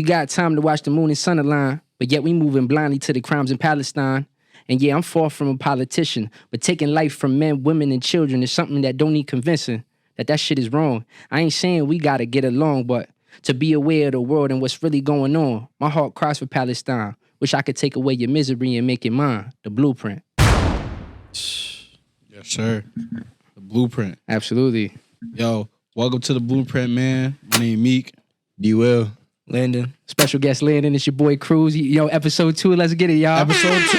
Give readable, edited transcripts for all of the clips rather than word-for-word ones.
got time to watch the moon and sun align, but yet we moving blindly to the crimes in Palestine. And yeah, I'm far from a politician, but taking life from men, women, and children is something that don't need convincing. That shit is wrong. I ain't saying we gotta get along, but to be aware of the world and what's really going on. My heart cries for Palestine. Wish I could take away your misery and make it mine. The BluePrint. Yes, sir. The BluePrint. Absolutely. Yo, welcome to the BluePrint, man. My name Meek. Be well. Landon. Special guest Landon. It's your boy Cruz. Yo, episode 2. Let's get it, y'all. Episode 2.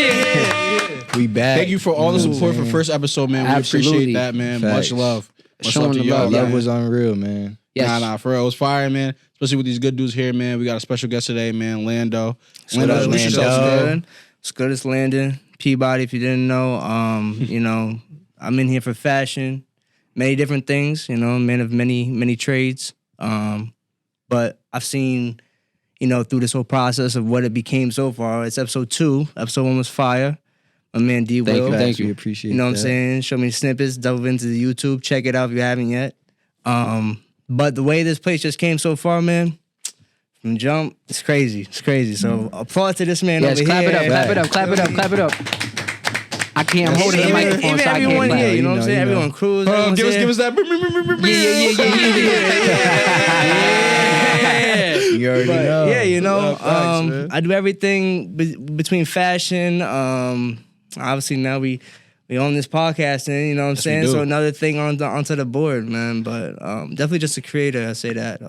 Yeah. We back. Thank you for all the support for first episode, man. We appreciate that, man. Facts. Much love. Much Showing love to the y'all. love. Love man. was unreal, man. Yes. Nah, for real. It was fire, man. Especially with these good dudes here, man. We got a special guest today, man. Lando. Lando, introduce yourself, man. It's good as Landon. Peabody, if you didn't know. You know, I'm in here for fashion. Many different things, you know, man of many trades. But I've seen, you know, through this whole process of what it became so far. It's episode 2. Episode 1 was fire. My man D Will. Thank you. We appreciate You know what I'm that. saying? Show me snippets, delve into the YouTube, check it out if you haven't yet. But the way this place just came so far, man, from jump, it's crazy. It's crazy. So applaud to this man Yes, over clap here. it up, clap it up, clap it up, clap it up. I can't, I'm holding the microphone, Even so I everyone can't here, clap. you know what I'm saying? Everyone Cruz. Give us that. Yeah. You already But, know. yeah, you know, Facts, man. I do everything between fashion. Obviously now we on this podcast, and you know what I'm saying. do. So another thing onto the board, man. But definitely just a creator. I'll say that.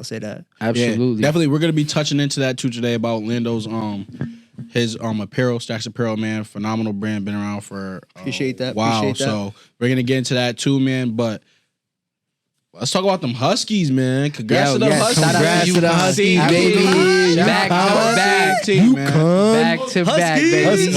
Absolutely. Yeah, definitely. We're gonna be touching into that too today about Lando's his apparel, Stacks Apparel, man. Phenomenal brand, been around for Appreciate that. Wow. Appreciate that. So we're gonna get into that too, man. But let's talk about them Huskies, man. Congrats to the Huskies. Congrats to the Huskies, Absolutely. baby. Back to UConn. back. team, man. Back to back, baby.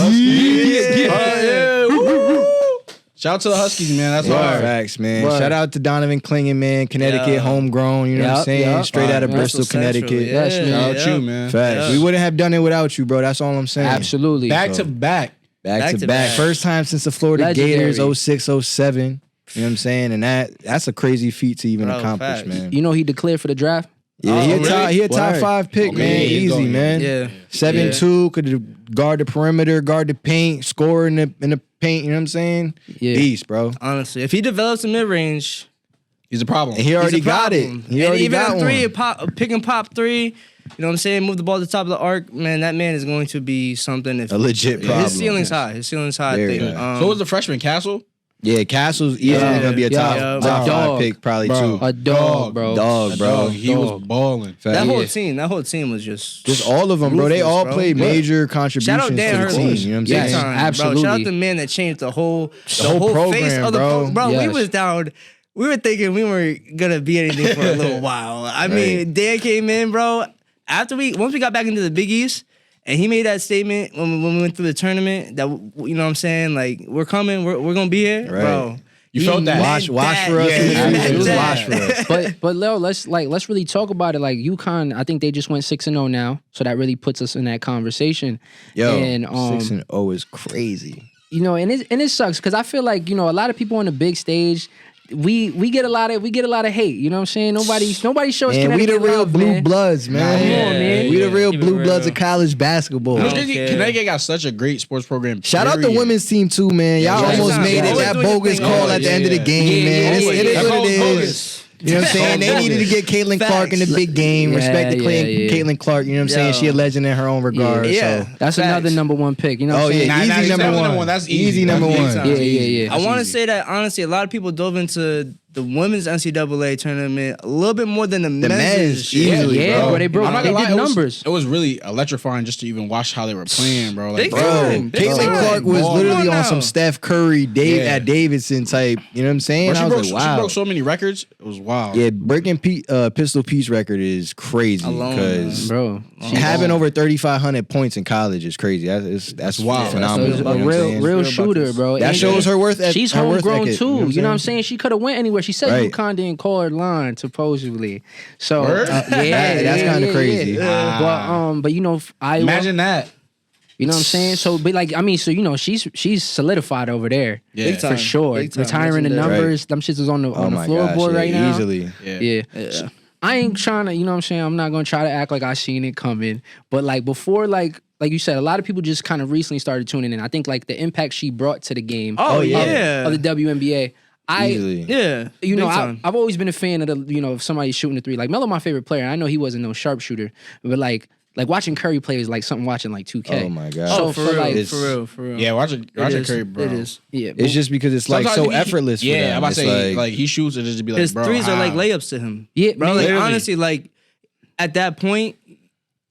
Shout out to the Huskies, man. That's Word. hard. Facts, man. Word. Shout out to Donovan Klingen, man. Connecticut, Yeah. homegrown. You know what I'm Yup, saying? yup. Straight out of Bristol Bristol, Central, Connecticut. yeah. Yes, man. Shout out Yeah. you, man. Facts. Yeah. We wouldn't have done it without you, bro. That's all I'm saying. Absolutely. Back to back. Back to back. First time since the Florida Legendary. Gators 06, 07. You know what I'm saying? And that's a crazy feat to even Bro, accomplish, facts. man. You know he declared for the draft? Yeah, he a top Word. 5 pick, Okay, man. yeah, he's Easy, going, man. Yeah. 7'2", could guard the perimeter, guard the paint, score in the paint. You know what I'm saying? Yeah. Beast, bro. Honestly, if he develops a mid range, He's a problem. And he already got it. He and already even got a three, one. pick and pop 3. You know what I'm saying? Move the ball to the top of the arc, man. That man is going to be something. If A legit problem. his ceiling's high. His ceiling's high. I Very think. high. So was the freshman Castle? Yeah, Castle's easily gonna be a top yeah, top dog. 5 pick, probably Bro. too. A dog, bro. Dog, bro. Dog, he was balling. Facts. that whole team was just all of them, bro. They ruthless, all bro. played Yeah. major contributions Shout out to Dan the team. Hurley. You know what I'm Yes. saying? time, absolutely. Bro. Shout out the man that changed the whole program, face of the bro. bro. We Yes. was down. We were thinking we weren't gonna be anything for a little while. I mean, Dan came in, bro. Once we got back into the Big East, and he made that statement when we went through the tournament that you know what I'm saying, like we're coming, we're gonna be here, Right. bro. You felt that? Watch for us. Yeah, in the yeah, future. Just yeah. watch for us. But Leo, let's really talk about it. Like UConn, I think they just went 6-0 now, so that really puts us in that conversation. Yo, and 6-0 is crazy. you know, and it sucks because I feel like, you know, a lot of people on the big stage, we get a lot of hate. You know what I'm saying? Nobody shows And we the Connecticut real love, blue man. bloods, man. Come on, man. We the real Keep it blue bloods real. of college basketball. Okay. Connecticut got such a great sports program. Shout out the period. women's team too, man. Y'all Yeah, almost yeah. made it. Always That doing your bogus thing. call at the end of the game, Yeah, man. yeah, It is That's what it bogus. is. You know what I'm saying? They needed to get Caitlin Clark in the big game. Yeah, Respect to yeah. Caitlin Clark. You know what I'm saying? Yo. She a legend in her own regard. Yeah. So. That's Facts. another number 1 pick. You know what Oh I'm saying? yeah, Nah, easy he's number number one. one. That's easy. Easy number That's one. easy. Yeah, yeah, yeah. I want to say that honestly, a lot of people dove into the women's NCAA tournament a little bit more than the men's. men's, shit. easily, Yeah, bro. bro, they broke. I'm not They gonna did lie, numbers. It was really electrifying just to even watch how they were playing, bro. Like, Big Bro, time. Big Caitlin time. Clark was Ball. literally Come on on some now. Steph Curry, Yeah. at Davidson type. You know what I'm saying? Bro, I was like, she wow. broke so many records. It was wild. Yeah, breaking Pistol Pete's record is crazy Alone, because Bro, having over 3,500 points in college is crazy. That's wild. phenomenal. She's You know a what I'm saying? real Real shooter, buckets. bro. That And shows her worth. she's her worth homegrown ethic, too. You know what I'm saying? saying? She could have went anywhere. She said Right. UConn didn't call her line, supposedly. So Word? yeah, That's kinda crazy. Yeah. But you know, Iowa. Imagine that. You know what I'm saying? So, but like, I mean, so you know, she's solidified over there. Yeah. Big time. For sure. Big time. Retiring the Legendary. numbers. Them shits is on the Oh my floorboard gosh, right now. easily. Yeah. I ain't trying to, you know what I'm saying? I'm not gonna try to act like I seen it coming. But like before, like you said, a lot of people just kind of recently started tuning in. I think like the impact she brought to the game Oh, of yeah. the WNBA. Easily. Yeah. You know, big time. I've always been a fan of the, you know, if somebody's shooting a three. Like Melo, my favorite player. I know he wasn't no sharpshooter, but like watching Curry play is like something watching like 2K. Oh my god. So for real, like, for real. Yeah, watching Curry, bro. It is. yeah, It's just because it's like Sometimes so he- effortless. For Yeah, them. I'm about to It's say like he shoots and just be like, His bro, threes are like how? layups to him. Yeah, Bro, man. like Literally. honestly, like at that point,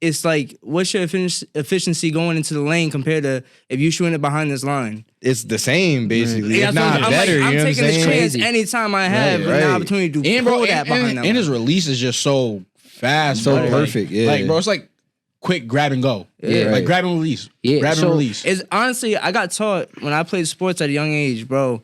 it's like what's your efficiency going into the lane compared to if you shooting it behind this line? it's the same basically. Yeah, If that's what not I'm better, like, I'm you know what I'm taking a saying? chance Crazy. anytime I have Right, an right. opportunity to And bro, pull that behind and that his line. release is just so fast, So bro. perfect, yeah. Like, bro, it's like quick grab and go. Yeah. Like Right. grab and release. Yeah, Grab so and release. It's honestly, I got taught when I played sports at a young age, bro.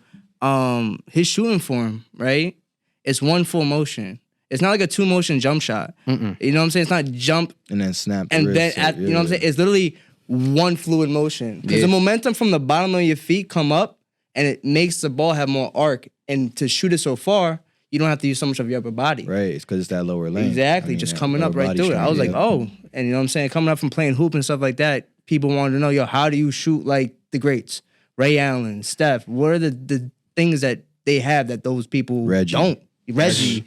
His shooting form, right? It's one full motion. It's not like a 2-motion jump shot. You know what I'm saying? It's not jump And then snap. the and then wrist, at, you know what I'm saying? It's literally one fluid motion because Yeah. the momentum from the bottom of your feet come up and it makes the ball have more arc. And to shoot it so far, you don't have to use so much of your upper body. Right, it's because it's that lower lane. Exactly, I mean, just that coming up lower right body through it. I strength, was like, yeah. oh, and you know what I'm saying? Coming up from playing hoop and stuff like that, people wanted to know, yo, how do you shoot like the greats? Ray Allen, Steph, what are the things that they have that those people Reggie. don't? Reggie.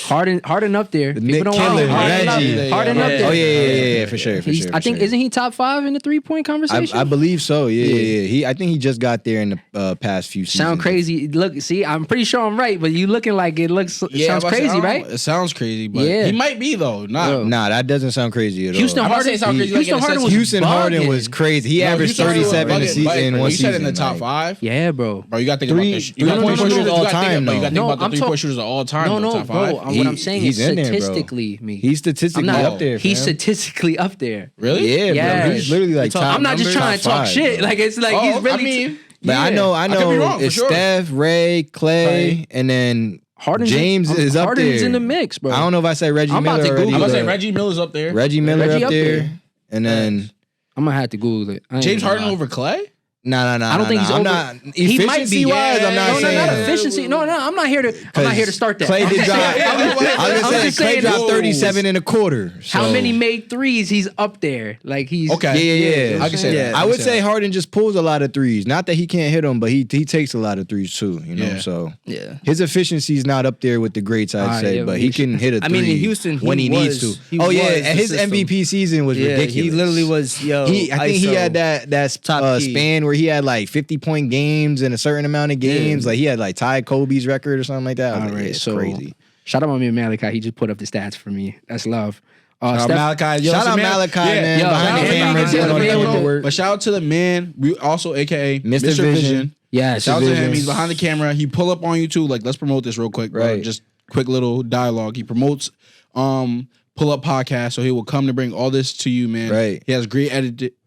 Harden up there. The People Nick don't Killer, want Harden up Reggie. there. Harden Yeah. up there. Oh yeah, for sure. For He's, sure, I think isn't he top 5 in the 3-point conversation? I believe so. Yeah. I think he just got there in the past few seasons. Sound crazy. Look, see, I'm pretty sure I'm right, but you looking like it looks sounds I'm about to say, I crazy, don't right? know. It sounds crazy, but Yeah. he might be though. Not. Nah, that doesn't sound crazy at all. Houston I'm about to say Harden, it sounds crazy, like, Houston in a Harden sense- was Houston Harden bugging. was crazy. He No, averaged Houston Harden was 37 bugging, a season but in you one said in season. the top like- 5. Yeah, bro. Bro, you got to think about this. You got to three-point think about shooters the- all you gotta think time, about- you got to though. think No, about the I'm 3-point talk- shooters of all time. No, in the no, top bro. 5. What I'm saying he's is in there, bro. statistically, me. He's statistically I'm not, up there. He's fam. statistically up there. Really? Yeah, Yes. bro. He's literally like talk- top. I'm not just number, trying to top talk 5, shit. bro. Like it's like Oh, he's really. I mean, But I know I could be wrong, for it's sure. Steph, Ray, Clay, and then Harden's James is up there. Harden's in the mix, bro. I don't know if I said Reggie I'm about Miller to already. Google I'm about to say but Reggie Miller's up there. Reggie Miller Reggie up up there. there. And then I'm gonna have to Google it. I ain't James gonna Harden lie. over Clay? no. I don't think he's I'm over. not He might efficiency be. wise. I'm not no, saying not efficiency. No, I'm not here to. I'm not here to start that. Clay I'm did just drop. saying- I was I'm gonna say just Clay saying dropped this- 37 and a quarter. How so- many made threes? He's up there. Like he's Okay. Yeah. I can say that. I can would say say that. Harden just pulls a lot of threes. Not that he can't hit them, but he takes a lot of threes too. You know, Yeah. so Yeah. his efficiency is not up there with the greats, I'd Alright, say, yeah, but he can hit a I three. mean, in Houston, he when he needs was- to. he Oh yeah, was and the his system. MVP season was Yeah, ridiculous. he literally was, yo, I think he ISO. had that Top key. span where he had like 50-point games in a certain amount of games. Like he had like tied Kobe's record or something like that. I was All like, right, yeah, it's so crazy. shout out my man Malachi. He just put up the stats for me. That's love. Shout Steph- out Malachi. Yo, Shout so out Malachi, man, Yo, behind shout the out camera, Malachi, doing all man, the with camera the- work. But shout out to the man, we also AKA Mr. Mr. Vision. Vision. Yes. Shout out to him. Vision. He's behind the camera. He pull up on you too. Like, let's promote this real quick, bro. Right. Just quick little dialogue. He promotes Pull Up Podcast, so he will come to bring all this to you, man. Right. He has great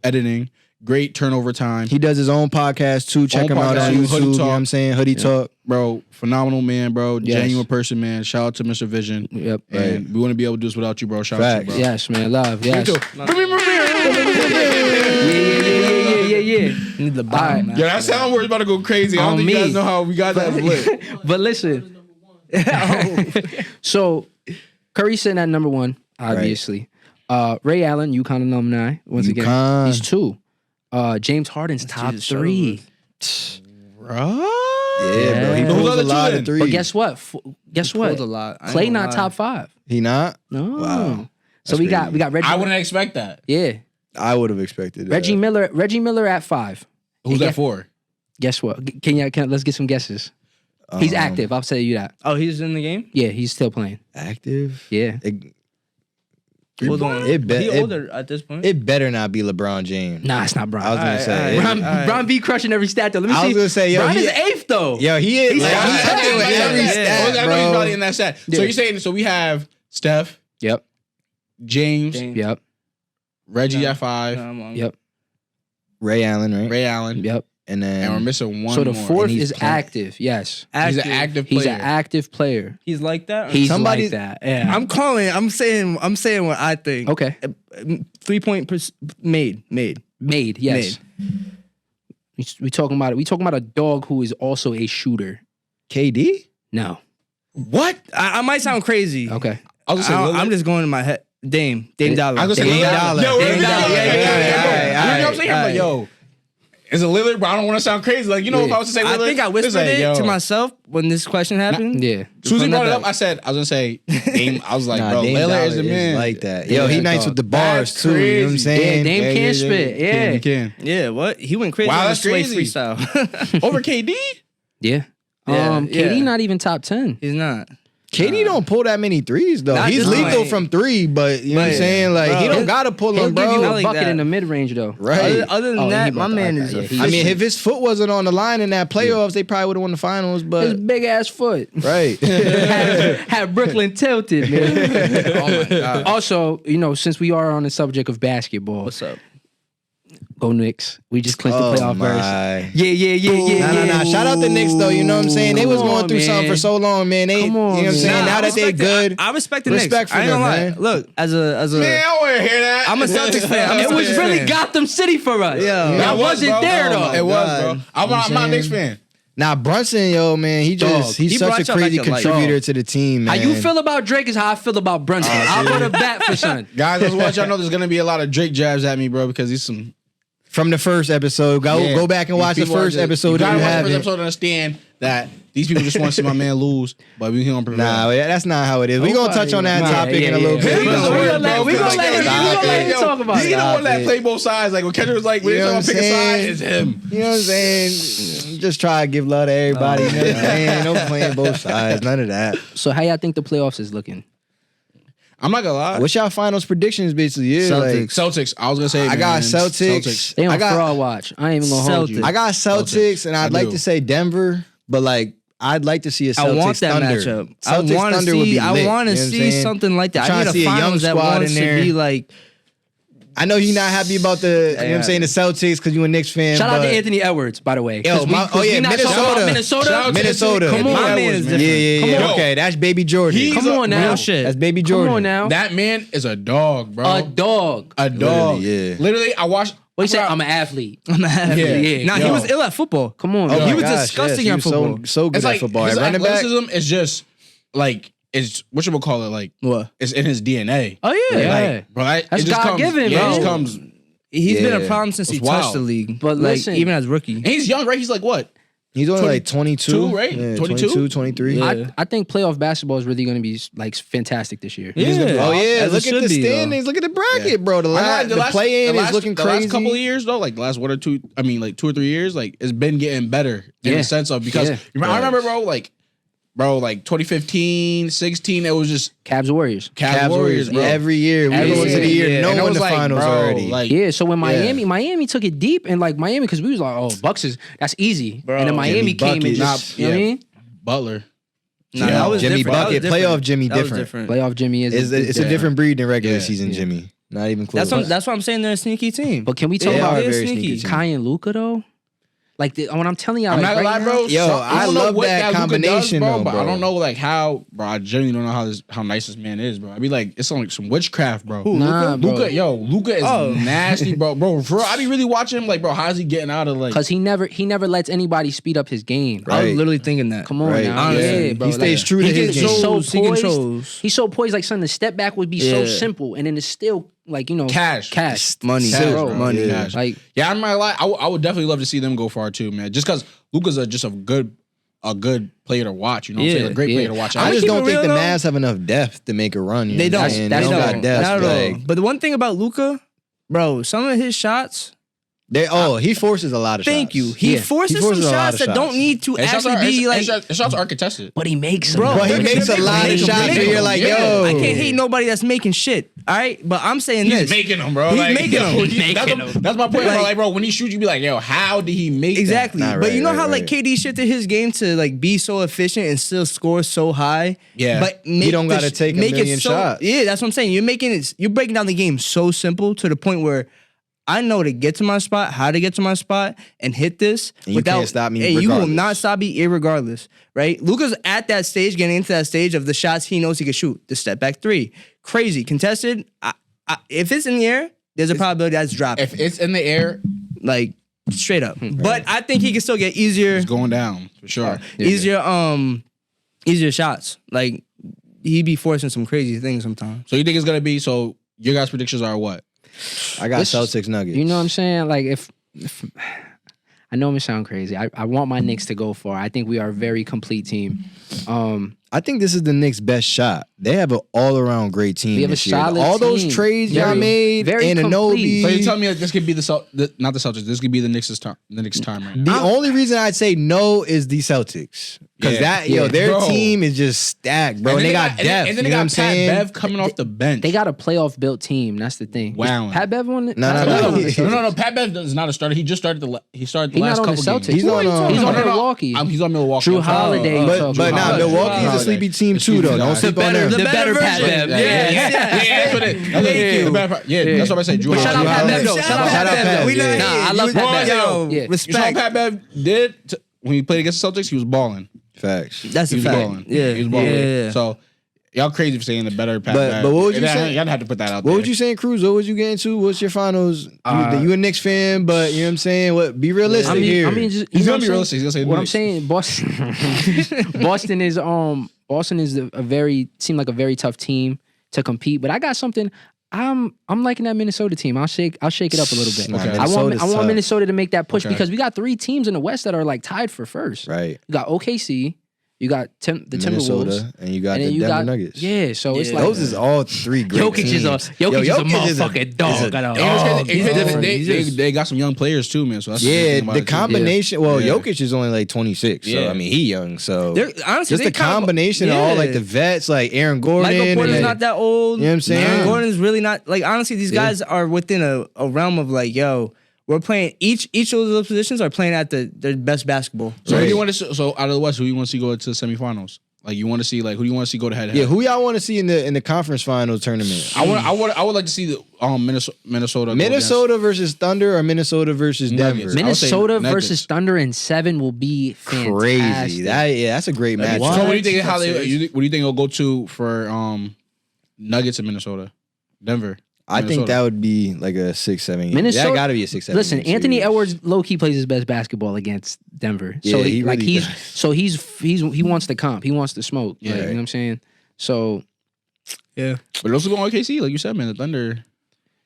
editing, great turnover time. He does his own podcast too. Check Own him out podcast, on Hoodie YouTube. You know Talk. what I'm saying? Hoodie Talk. Bro, phenomenal man, bro. Yes. Genuine person, man. Shout out to Mr. Vision. Yep. And we wouldn't be able to do this without you, bro. Shout out to you, Facts. bro. Yes, man. Love. Yes. You too. Yeah. Need the All right. bomb, man. Yeah, that sound word's about to go crazy. I On don't think me. you guys know how we got that lit. But listen. So Curry sitting at number 1, obviously. Ray Allen, UConn alumni. Once again, UConn. he's 2. James Harden's top Jesus, shut 3. Bro. Yeah, bro. He Who's pulls other a two lot then? of threes. But guess what? Guess what? pulled a lot. I ain't Clay gonna not lie. top 5. He not? No. Wow. So That's we got crazy. Reggie. I wouldn't expect that. Yeah. I would have expected that. Reggie Miller at 5. Who's Yeah. that for? Guess what? Let's get some guesses. He's active. I'll tell you that. Oh, he's in the game? Yeah, he's still playing. Active? Yeah. Hold on. It be- he it- older at this point? It better not be LeBron James. Nah, it's not Bron. I was gonna Alright, say. alright. it- Bron be crushing every stat though. Let me I see. was gonna say, yo, Bron he- is 8th though. Yo, he is. He's Like, active. he's active with every Yeah. stat, I know he's bro. probably in that stat. So Yeah. you're saying, so we have Steph, Yep. James, Yep. Reggie No. at 5, No, I'm on. Yep. Ray Allen, right? Ray Allen, Yep. And then and we're missing one So the more. 4th And he's is playing. active. Yes. He's an active He's player. an active player. He's like that? He's Somebody- like that. Yeah. I'm saying what I think. okay. 3-point made. Made. Yes. We talking about it. We talking about a dog who is also a shooter. KD? No. What? I might sound crazy. Okay. I was gonna say I'm just going in my head. Dame Dollar. I was gonna say Dame Lillard. Dollar. Yo, Dame yeah, Dollar. yeah. You know what I'm saying? I'm like, Alright. yo, is it Lillard? But I don't want to sound crazy. Like, you know, if I was to say I Lillard, think I whispered it's like, it yo. to myself when this question happened. Yeah. As soon as he Run brought it that up, I was gonna say Dame. I was like, Nah, bro, Dame Lillard Dollar is the man. like that. Yo, he nice with the bars That's too. You know what I'm crazy. saying? Yeah, Dame can spit. Yeah. He can. Yeah, what? He went crazy Wow, on the that's Sway crazy. freestyle. Over KD? Yeah. Yeah, KD yeah. not even top 10. He's not. KD don't pull that many threes though. Not He's this lethal way. from 3, but you know what I'm But, saying? Like he bro, don't gotta pull He'll them, give you bro. a like bucket that. in the mid-range, though. Right. Other than Oh, yeah, that, he my about man that. is Yeah, a he- I mean, if his foot wasn't on the line in that playoffs, they probably would have won the finals. His But big ass foot. right, had Brooklyn tilted, man. Oh my god. Also, you know, since we are on the subject of basketball, What's up? go Knicks. We just clinched the playoff berth. my. Yeah. Nah. Shout out the Knicks though. You know what I'm saying? They Come was going on, through something man. for so long, man. They, Come you know on, what I'm saying? man. Now that they good, I respect the Respect Knicks. for I ain't them, gonna lie. man. Look, as a Man, I want to hear that. I'm a Celtics fan. It was really fan. Gotham City for us. Yeah. That It was, wasn't bro. there, Oh, though. It was, God. bro. You know I'm what not I'm a Knicks saying? fan. Nah, Brunson, yo, man, he's He such brought a y'all crazy back to life. contributor to the team, How man. you feel about Drake is how I feel about Brunson. I'll go to bat for son. Guys, let's watch. Y'all know there's gonna be a lot of Drake jabs at me, bro, because he's some. From the first episode, go back and watch the first episode You if gotta you watch the first haven't. episode to understand that these people just want to see my man lose, but we gonna prevail. Nah, that's not how it is. We gonna touch on that Yeah, topic in a yeah, little yeah. bit. He We was gonna the let- word, bro, we gonna because let him- like, we gonna let him yo, talk about He's it. the one that Stop play both sides. Like when Kendrick was like, when You he's know talking what about pick a I'm side, saying? it's him. You know what I'm saying? Just try to give love to everybody. You know what I'm saying? No playing both sides. None of that. So how y'all think the playoffs is looking? I'm not gonna lie. What's y'all finals predictions, basically? Yeah, like, Celtics. I was gonna say, I got man, Celtics. They on I got- fraud watch. I ain't even gonna hold you. Celtics. I got Celtics, and I'd I like do. to say Denver, but like I'd like to see a Celtics I want that Thunder. matchup. I Celtics want to Thunder would see. be I lit, want to you know what I'm see saying? something like that. I'm I trying need to see a a young finals that squad wants in to there. be like. I know you're not happy about the, you know what I'm saying, the Celtics because you a Knicks fan. Shout out but to Anthony Edwards, by the way. Yo, 'Cause my- we yeah, not talking about Minnesota. Shout out to Minnesota. Anthony Come on. Edwards, My man is man. different. Yeah. Come on. Okay, that's Baby Jordan. He's Come on now. Real shit. That's Baby Come Jordan. on now. That man is a dog, bro. A dog. A dog. Literally, yeah. Literally, I watched. What you say? I'm an athlete. I'm happy. Yeah. Nah, he Yo. was ill at football. Come on. Oh man. my was gosh, disgusting yes, at he was football. So good It's at like football. his At running back. athleticism is just like it's what you would call it. Like What? it's in his DNA. Oh yeah. Yeah. Like, bro, it That's just comes. God-given, Yeah, it just bro. comes. He's been a Yeah. problem since he It's touched wild. the league. But like listen- even as rookie. And he's young, right? He's like what? He's only like 22, right? Yeah, 22? 22, 23. Yeah. I think playoff basketball is really going to be like fantastic this year. Yeah. Oh yeah, As it look at should the be, though. standings. Look at the bracket, bro. The last play-in is looking the crazy. last couple of years though, like the last 1 or 2, I mean like 2 or 3 years, like it's been getting better in Yeah. the sense of because Yeah. I remember, bro, like 2015, 16, it was just Cavs Warriors. Cavs Warriors, bro. Every year, we Every go into the year, year and it knowing was the like, finals bro, already. Like, Yeah, so when Miami took it deep and like Miami, because we was like, oh, Bucks that's easy. Bro, and then Miami Jimmy came and Bucket. just, you know what I Yeah. mean? Butler. Nah, Yeah. that was Jimmy different. That was Bucket, different. playoff Jimmy That was different. different. Playoff Jimmy is. It's a different breed than regular Yeah. season, Jimmy. Not even close. That's what I'm saying. They're a sneaky team. But can we talk They about are a they're very sneaky. sneaky team. Kai and Luca though? Like when I'm telling y'all, I'm like, not gonna right lie, bro. Yo, I don't know love what that Luka combination, though, but I bro. don't know like how, bro. I genuinely don't know how nice this man is, bro. I be like, it's like some witchcraft, bro. Nah, bro. Luka is Oh. nasty, bro. Bro, I be really watching him, like, bro, how's he getting out of like? Because he never lets anybody speed up his game. I was Right. literally thinking that. Come on Right. now. Honestly. Yeah, bro. He stays like, true to he his can game. show- so he can poised. chose. He's so poised. Like, son, the step back would be so Yeah. simple, and then it's still like Cash. Money. Cash, bro. Money. Yeah. Cash. Like, Yeah, I'm not gonna lie. I would definitely love to see them go far too, man. Just because Luka's just a good player to watch. You know what I'm Yeah, saying? A great yeah. player to watch. I I'ma just keep don't it think real, the though. Mavs have enough depth to make a run. You They know what I'm don't. saying? They They don't don't. got depth. Not at all. like- But the one thing about Luka, bro, some of his shots. He forces a lot of shots. Thank you. He Yeah. forces He forces some a lot shots of that don't shots. need to And shots actually be like. shots are contested. but he makes them. Bro, But he makes a lot of Make 'em, shots make where 'em. you're like, Yeah. yo. I can't hate nobody that's making shit. All right, but I'm saying He's this. making them, bro. He's Like, making yo, them. he- Making that's, them. that's my point, bro. Like- Like, bro, when he shoots, you be like, yo, how did he make that? Exactly. Nah, But right, you know right, how like right. KD shifted his game to like be so efficient and still score so high. Yeah. But make don't the gotta take a make it million so, shots. Yeah, that's what I'm saying. You're breaking down the game so simple to the point where I know to get to my spot, how to get to my spot, and hit this And you can't stop me And you will regardless. not stop me irregardless, right? Luka's at that stage, getting into that stage of the shots he knows he can shoot. The step back three, crazy contested. If it's in the air, there's a probability that's dropping. If it's in the air, Like straight up. But I think he can still get easier. it's going down for sure. Easier easier shots. Like he be forcing some crazy things sometimes. So you think it's gonna be? So your guys' predictions are what? I got Celtics Nuggets. You know what I'm saying? Like if I know I'm gonna sound crazy. I want my Knicks to go far. I think we are a very complete team. I think this is the Knicks' best shot. They have an all-around great team We have a this year. solid All those team. trades y'all Very- made, very and complete. So you Anobi. tell me that this could be not the Celtics. This could be the Knicks' time. The Knicks' time right now. The only reason I'd say no is the Celtics. Because their Bro. team is just stacked, bro. And they got depth. And then you they know what got I'm Pat saying? Bev coming off the bench. They got a playoff built team. That's the thing. Wow. Pat Bev won it. No. No. Pat Bev is not a starter. He just started he started the He's last not on couple the games. Celtics. He's on, He's on No. Milwaukee. He's on Milwaukee. Drew I'm sorry. Holiday. you But talking nah, about. Milwaukee's a sleepy team too, though. Don't sleep on them. The better version. Pat Bev. That's what it. That's what I say. Drew But shout out Holiday. Pat Bev though. Shout out Pat Bev. We love- Nah, I love Pat Bev. Yo, Yeah. You saw respect. what Pat Bev did when he played against the Celtics? He was balling. Facts. That's He a was fact. balling. Yeah, He was balling. yeah. So y'all crazy for saying the better Pat But- Bev. but what would you say? Y'all had to put that out there. What would you saying, Cruz? What was you getting to? What's your finals? You a Knicks fan, but you know what I'm saying? What? Be realistic here. I mean, just, He's you know gonna be what I'm realistic. He's gonna say What I'm Knicks. saying, Boston is a very seemed like a very tough team to compete. But I got something. I'm liking that Minnesota team. I'll shake it up a little bit. Nah, Okay. I want Minnesota's tough. Minnesota to make that push Okay. because we got 3 teams in the West that are like tied for first. Right. You got OKC, you got the Timberwolves, Minnesota, and you got and then the you Denver got Nuggets. Yeah, so it's Yeah. like Those is all 3 great Jokic teams. is a motherfucking dog. They got some young players too, man. So that's the Yeah, thing about the it, too. combination. Well, Yeah. Jokic is only like 26, so Yeah. I mean he young. So They're- honestly, just they the combination of all like the vets, like Aaron Gordon. Michael and Porter's then- not that old. You know what I'm saying? Aaron Gordon's really not like honestly. These guys are within a realm of like, yo, we're playing each of those positions are playing at their best basketball. So who do you Right. want to? So out of the West, who do you want to see go to the semifinals? Like you want to see like who do you want to see go to head to Yeah, head? who y'all want to see in the conference final tournament? I would like to see the Minnesota. go Minnesota versus Thunder or Minnesota versus Nuggets. Denver? I would say Minnesota Nuggets. versus Thunder in 7 will be fantastic. Crazy. That's a great match. against. So what do you think? What? What do you think it'll go to for Nuggets in Minnesota, Denver? I think Minnesota. that would be like a 6-7 game. Minnesota- That got to be a 6-7. Listen, game Anthony series. Edwards low key plays his best basketball against Denver. Yeah, So he really he's does. so he wants the comp. He wants the smoke. Yeah. Like, you know what I'm saying? So Yeah, But also going OKC, like you said, man. The Thunder.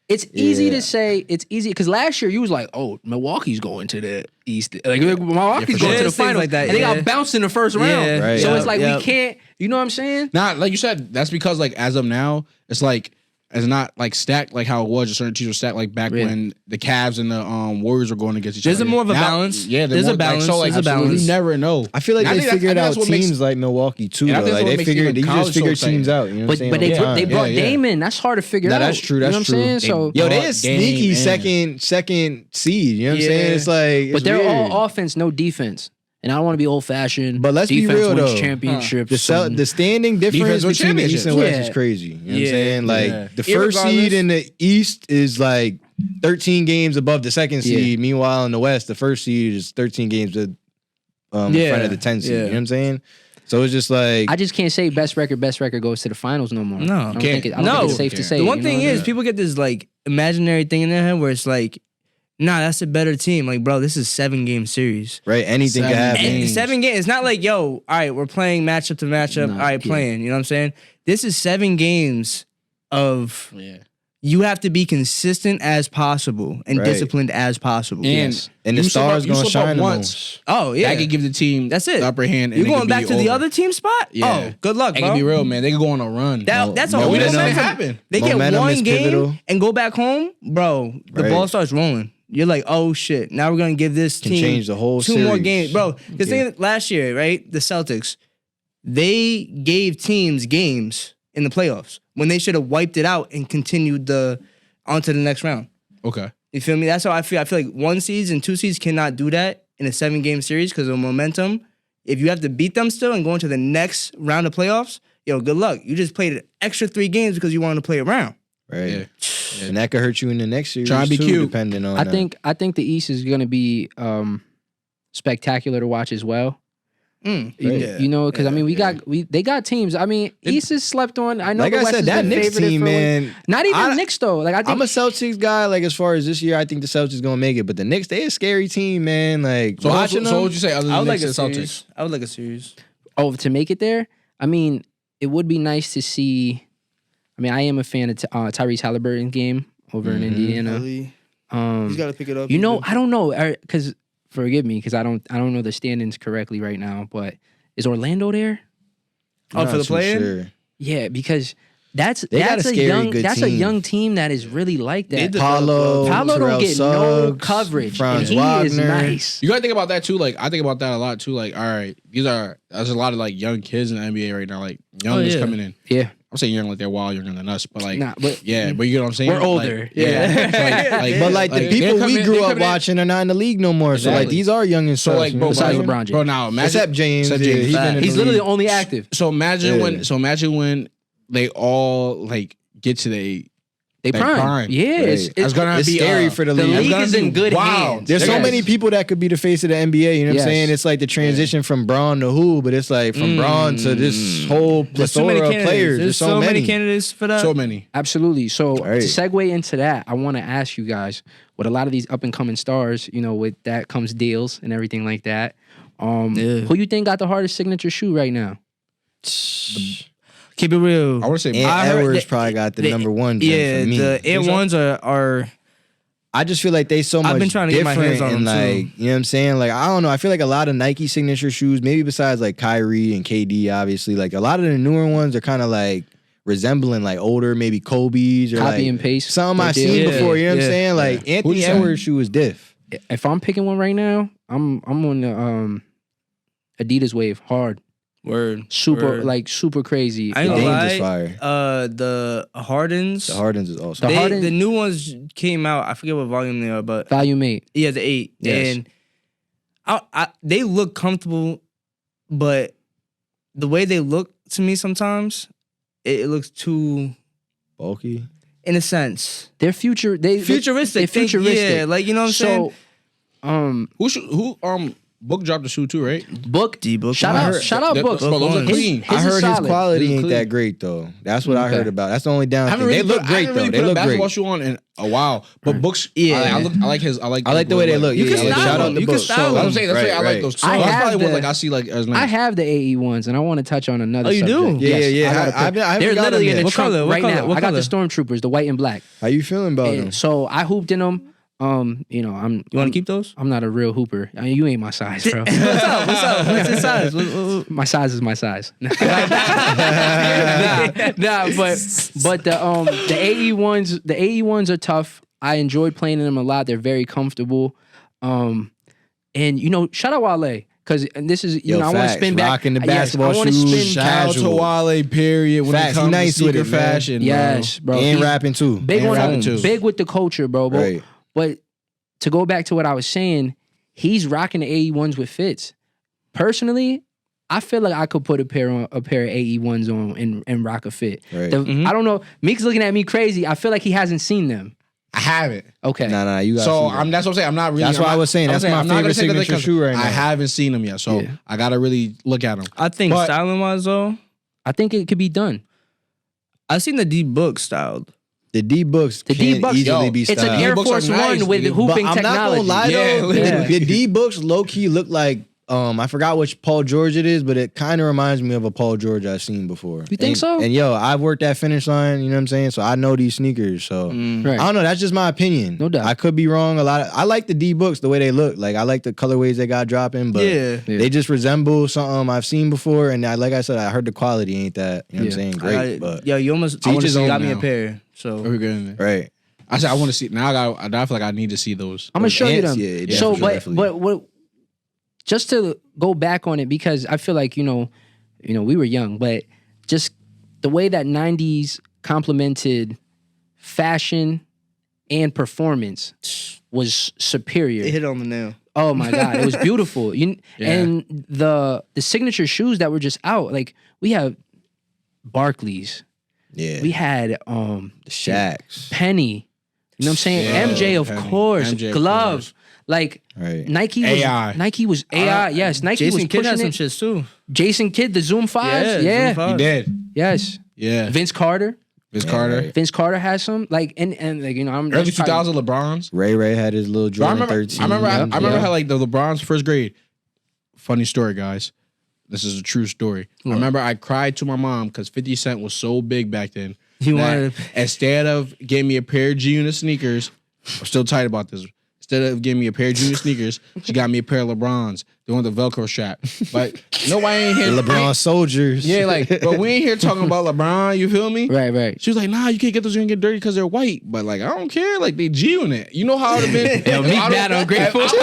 it's easy Yeah. to say. It's easy because last year you was like, "Oh, Milwaukee's going to the East. Like Milwaukee's sure. going to the Things final, like that, and they yeah. got bounced in the first round. Yeah, Right. So yeah, it's like yeah. we can't. You know what I'm saying? Nah, like you said, that's because like as of now, it's like it's not like stacked like how it was. Certain teams were stacked like back Yeah. when the Cavs and the Warriors were going against each There's other. a more of a Now- balance. Yeah, There's a more, balance. Like, so like There's a balance. You never know. I feel like And I they think that's- figured I out think that's what teams makes- like Milwaukee too. And I Though. think Like that's they what makes figured, even you college just so figured teams exciting. out. You know what I'm saying? But they Over time. they brought Yeah. Damon. That's hard to figure Nah, out. that's true. You know That's what true. I'm saying? So, Yo, they brought is sneaky Dame in. second seed. You know what I'm saying? Yeah. It's like, but they're weird. all offense, no defense. And I don't want to be old fashioned. But let's be defense real, wins though. championships. The standing difference Defense between the wins East and West championships. is crazy. You know what I'm Yeah. saying? Like Yeah. the first seed Irregardless- in the East is like 13 games above the second seed. Yeah. Meanwhile, in the West, the first seed is 13 games in front of the 10 seed. Yeah. You know what I'm saying? So it's just like I just can't say best record goes to the finals no more. No. I don't Can't. think I don't think it's No. safe to Can't. say. The one you know thing what I is, mean? people get this like imaginary thing in their head where it's like, nah, that's a better team. Like, bro, this is 7-game series. right, anything can 7 happen. games. And 7 games. It's not like, yo, all right, we're playing matchup to matchup. Nah, all right, yeah. playing. You know what I'm saying? This is 7 games of Yeah. you have to be consistent as possible and Right. disciplined as possible. And Yes. And the you slip stars up- you gonna slip up shine the once. most. Oh yeah, That could give the team That's it. the upper hand. And you it going could back be to the over. other team spot? Yeah. Oh, good luck, It bro. can be real, man. They could go on a run. That's a No, whole we didn't let it momentum. happen. They get Momentum one is game pivotal. and go back home, bro. The Right. ball starts rolling. You're like, oh shit! Now we're gonna give this Can team change the whole 2 more series. games, bro. Because last year, right, the Celtics, they gave teams games in the playoffs when they should have wiped it out and continued on to the next round. Okay. You feel me? That's how I feel. I feel like 1 seeds and 2 seeds cannot do that in a 7-game series because of momentum. If you have to beat them still and go into the next round of playoffs, yo, good luck. You just played an extra 3 games because you wanted to play around. Right. Yeah. And that could hurt you in the next series Trying to be too, cute. depending on I think the East is going to be spectacular to watch as well. You know, because I mean, they got teams. I mean, East is slept on. I know. Like the I West said, has that been Knicks favored team, for, like- man. Not even I- Knicks though. Like I think I'm a Celtics guy. Like as far as this year, I think the Celtics gonna make it. But the Knicks, they a scary team, man. Like So, watching so them. what would you say other I than would like Knicks a and series. Celtics? I would like a series. Oh, to make it there? I mean, it would be nice to see. I mean, I am a fan of Tyrese Halliburton's game over in Indiana. He's Um, got to pick it up. you know, I don't know, because forgive me, because I don't know the standings correctly right now. But is Orlando there? Oh, for the Not too play-in? sure. Yeah, because that's They got a scary young good a team. young team that is really like that. Paulo Paulo don't Terrell get no Suggs, coverage, Franz and he is Wagner. nice. You gotta think about that too. Like I think about that a lot too. Like, all right, there's a lot of like young kids in the NBA right now. Like young is yeah. coming in. Yeah, I'm saying young like they're wild younger than us, but like nah, but yeah, but you know what I'm saying. we're older. Like, Yeah. But like the they're people we coming- grew they're up coming in- watching are not in the league no more. So like Exactly. these are young and So stuff. like, you bro, know? Besides bro, LeBron James. bro, now imagine Except James. Except yeah, James. he's been in He's the literally league. the only active. So imagine Yeah. when they all like get to They They prime. prime. Yeah, Right. it's gonna It's be scary for the the league. league gonna is be in good wild. hands. There's so Yes. many people that could be the face of the NBA. You know what Yes. I'm saying? It's like the transition from Braun to who, but it's like from Braun to this whole There's too many plethora of candidates. players. There's so many candidates for that. so many. Absolutely. So Right. to segue into that, I want to ask you guys, with a lot of these up and coming stars, you know, with that comes deals and everything like that. Who you think got the hardest signature shoe right now? Keep it real. I would say And I heard Edwards that- probably got the the- number one. Yeah, for me. the Air so? Ones are I just feel like they so much I've been trying to get my different hands on and them, like too. you know what I'm saying. Like I don't know. I feel like a lot of Nike signature shoes, maybe besides like Kyrie and KD, obviously, like a lot of the newer ones are kind of like resembling like older, maybe Kobe's or Copy like and paste. something They I've did. seen Yeah, before. You know what yeah, I'm saying? Like Who'd you Anthony say? Edwards shoe is diff. If I'm picking one right now, I'm on the Adidas wave hard. word Super word. super crazy. I ain't The gonna Dame's is lie. fire. The Hardens. The Hardens is also. The Harden- The new ones came out. I forget what volume they are, but Volume 8. yeah, the 8. Yes. And they look comfortable, but the way they look to me sometimes, it looks too, bulky. in a sense, They're futuristic. They're futuristic. futuristic. Yeah, like you know what I'm saying. So, who Book dropped the shoe too, right? Book. D-Book. Shout I out. heard- Shout out. That- Book. bro, those are His- clean. his I is heard his solid. quality His is ain't clean. that great though. That's what I Okay. heard about. That's the only down I thing. haven't They really look put, I great haven't though. really They put a look basketball great. shoe on in a while, but Books. Yeah. I like his. I like the way they look. You Yeah, can I like- style shout out them. to You can Book. style That's what I'm them. saying. That's right. I Right, like those. I That's have probably one the- like I see like as nice. I have the AE ones, and I want to touch on another. Oh, you do? subject. Yeah, Yes, yeah. I got a pair. I haven't They're got literally them in the yet. What trunk color? What right color? now. What I got the color? Stormtroopers, the white and black. How you feeling about And them? so I hooped in them. You know, You want to keep those? I'm not a real hooper. I mean, you ain't my size, bro. What's up? What's up? What's your size? My size is my size. nah, but the AE ones are tough. I enjoyed playing in them a lot. They're very comfortable. And you know, shout out Wale. Cause this is Yo, I want to facts. spin back. Rocking the Yes, basketball I want to shoes. spin. Shout Shout out to Casual. Wale. Period. When Facts, it he comes nice to with sneaker it, man. fashion, Yes, bro. And He- rapping too. Big And on rapping that, too. big with the culture, bro. Right. But to go back to what I was saying, he's rocking the AE ones with fits. Personally, I feel like I could put a pair of AE ones on and rock a fit. Right. I don't know. Meek's looking at me crazy. I feel like he hasn't seen them. I haven't. Okay. Nah, you got. So that's what I'm saying. I'm not really. That's I'm what I not- was saying. I'm That's saying my I'm not gonna favorite say that signature because shoe right now. I haven't seen them yet, so Yeah. I gotta really look at them. I think But- styling wise though, I think it could be done. I seen the D Book styled. The D books The can D-Bucks, easily yo, be It's an styled. Air D-Bucks are Force nice, One with dude. hooping but I'm not technology. gonna lie Yeah, though. yeah. The D books low key look like I forgot which Paul George it is, but it kind of reminds me of a Paul George I've seen before. You think And- so? And yo, I've worked at Finish Line. You know what I'm saying? So I know these sneakers. So Right. I don't know. That's just my opinion. No doubt. I could be wrong. I like the D books the way they look. Like I like the colorways they got dropping, but Yeah. they just resemble something I've seen before. And like I said, I heard the quality ain't that. You know what I'm Yeah. saying? Great, but Yo, you almost To each his own got me a now. pair. So We're good in there. right. I said I want to see. Now I feel like I need to see those. I'm gonna show you them. Yeah, So, definitely, but definitely. what? Just to go back on it, because I feel like you know, we were young, but just the way that '90s complemented fashion and performance was superior. it hit on the nail. Oh my god, it was beautiful. Yeah. And the signature shoes that were just out, like we have Barclays, Yeah. we had the Shaqs. Penny. You know what I'm saying? Yeah, MJ, of Penny. course. MJ, of Glove. course. Like Right. Nike was AI. Nike was AI. Yes, Nike Jason was Kidd had pushing some it. shits too. Jason Kidd, the Zoom 5s. Yeah. Zoom 5. He did. Yes. Yeah. Vince Carter. Vince Yeah, Carter. right. Vince Carter has some. Like and like I'm Early that's probably- 2000 LeBrons. Ray had his little Bro, I Jordan remember. 13. I remember Yeah. how like the LeBron's first grade. Funny story, guys. This is a true story. I remember I cried to my mom because 50 Cent was so big back then. You wanted Instead of getting me a pair of G-Unit sneakers, I'm still tight about this. Instead of giving me a pair of G-Unit sneakers, she got me a pair of LeBrons. The one with the Velcro strap. But nobody ain't here. LeBron soldiers. Yeah, like, but we ain't here talking about LeBron, you feel me? Right. She was like, nah, you can't get those, you're gonna get dirty because they're white. But like, I don't care. Like, they G-Unit. You know how it would have been? Yo, Meek bad on Grateful. If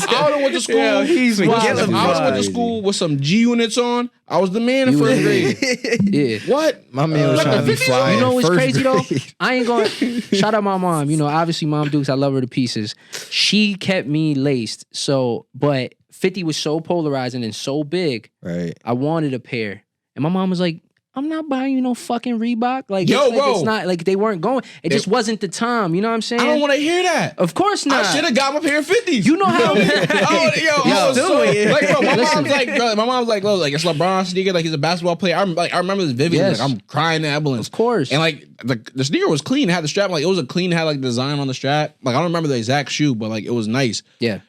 I would have went to school, went to school with some G-Units on, I was the man in first grade. Yeah. What? My man was trying to be fly. You know what's in first crazy though? grade. I ain't going. Shout out my mom. You know, obviously, Mom Dukes. I love her to pieces. She kept me laced. So, but 50 was so polarizing and so big. Right. I wanted a pair, and my mom was like, "I'm not buying you no fucking Reebok." Like, Yo, it's, like, bro. it's not like they weren't going. It just wasn't the time. You know what I'm saying? I don't want to hear that. Of course not. I should have got my pair of 50s. You know how? I was so, like, bro, my Listen. mom's like, bro, like, it's LeBron sneaker, like, he's a basketball player. I remember this vividly. Yes. Like, I'm crying in ambulance. Of course. And like, the sneaker was clean. It had the strap, like, it was a clean, it had like design on the strap. Like, I don't remember the exact shoe, but like, it was nice. Yeah.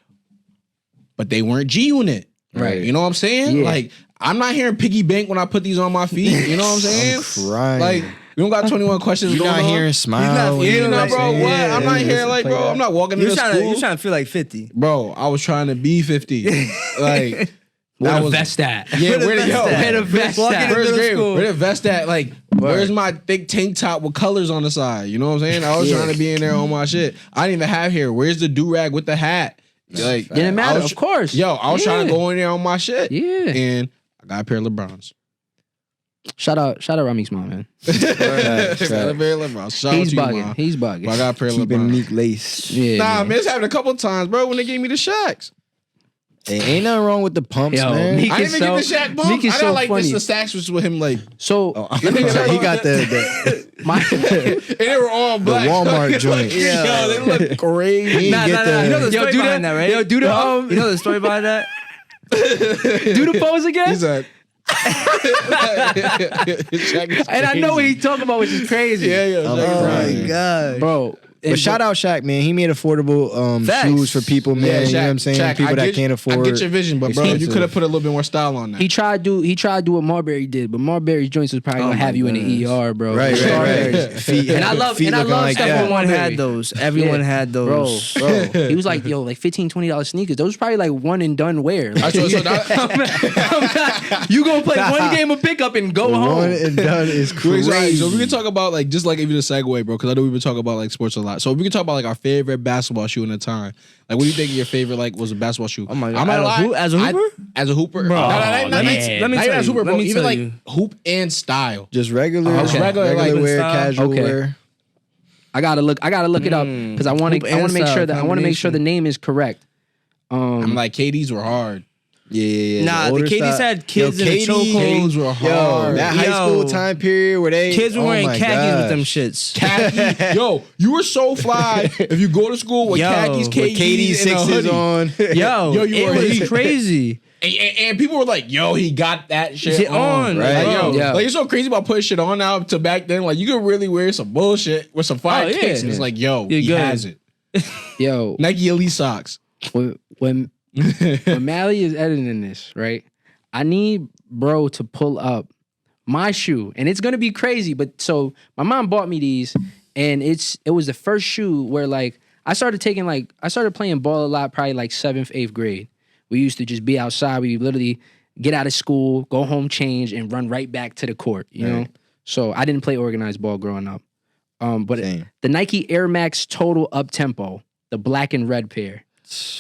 But they weren't G-Unit. Right. You know what I'm saying? Yeah. Like, I'm not hearing piggy bank when I put these on my feet. You know what I'm saying? I'm crying. Like, we don't got 21 questions You're going not on. hearing smile. He's not when Yeah, you bro, say, what? yeah, I'm not yeah, here like, play bro, that. I'm not walking you're into trying school. to feel like 50. Bro, I was trying to be 50. Like, Where that the was vest at? Yeah, where the vest at? Where the vest Walking at? into First middle grade, school. where the vest at? Like, where's my thick tank top with colors on the side? You know what I'm saying? I was trying to be in there on my shit. I didn't even have hair. Where's the do-rag with the hat? Like, Didn't matter, of course. Yo, I was trying to Yeah. go in there on my shit. Yeah. And I got a pair of LeBrons. Shout out Ramik's mom, man. Got a pair of LeBrons. Shout He's out to you, bugging. Mom. He's But I bugging. got a pair of Keeping LeBrons. Meek lace. Yeah. Nah, man, it's happened a couple times, bro, when they gave me the Shaqs. Hey, ain't nothing wrong with the pumps, Yo, man. Meek I didn't is even get the Shaq bump. Meek is I so got like funny. this, the Shaqs was with him like, So Oh, he got the my and they were all black. Walmart joint. Yo, they look crazy. He didn't get the- You know the Yo, story do behind that, right? Yo, do the You know the story behind that? do the pose again. He's like, And I know what he's talking about, which is crazy. Yeah. Oh, Shaq is my crazy. God. Bro. But shout out Shaq, man. He made affordable Facts. shoes for people, man. Yeah, you know what I'm Shaq, saying? Shaq, People I that get- can't afford. I get your vision, but bro, you expensive. could have put a little bit more style on that. He tried to do what Marbury did, but Marbury's joints was probably gonna have you in the ER, bro. Right. Strawberries. Feet, And I love feet looking like stuff that. with Everyone Marbury. had those. Everyone Yeah. had those. Bro. He was like, yo, like $15, $20 sneakers. Those was probably like one and done wear. Like, So that, you gonna play one game of pickup and go One home. and done is Crazy. crazy. So we can talk about like just like even a segue, bro, because I know we've been talking about like sports a lot. So we can talk about like our favorite basketball shoe in the time. Like, what do you think your favorite like was a basketball shoe? Oh my God. I'm not lie. As a hooper? As a hooper, Bro, let let me me tell not even as you, hooper, bro. let me Even tell like you. hoop and style. Just regular, Okay. Regular, like, wear, style. casual Okay. wear. I gotta look it up because I want Hoop to and make style sure that I want to make sure the combination. name is correct. I'm like KD's were hard. Yeah. Nah, the older KDs style. had kids in the KD chokeholds. KD's were Yo, hard. that high school time period where they Kids were wearing my khakis with them gosh. shits. Khaki. Yo, you were so fly if you go to school with Yo, khakis, with KD, KD and a sixes hoodie. on. Yo, you were it was heat. crazy. And people were like, yo, he got that shit Shit on. on, right? Like, yo, Yeah. like, it's so crazy about putting shit on now to back then. Like, you could really wear some bullshit with some fire Oh, yeah. kicks. And it's like, yo, You're he good. has it. Yo, Nike Elite socks. when Mally is editing this, right? I need bro to pull up my shoe, and it's gonna be crazy. But so my mom bought me these, and it was the first shoe where like I started playing ball a lot, probably like 7th, 8th grade. We used to just be outside. We literally get out of school, go home, change, and run right back to the court. You know. So I didn't play organized ball growing up. But Same. the Nike Air Max Total Up Tempo, the black and red pair.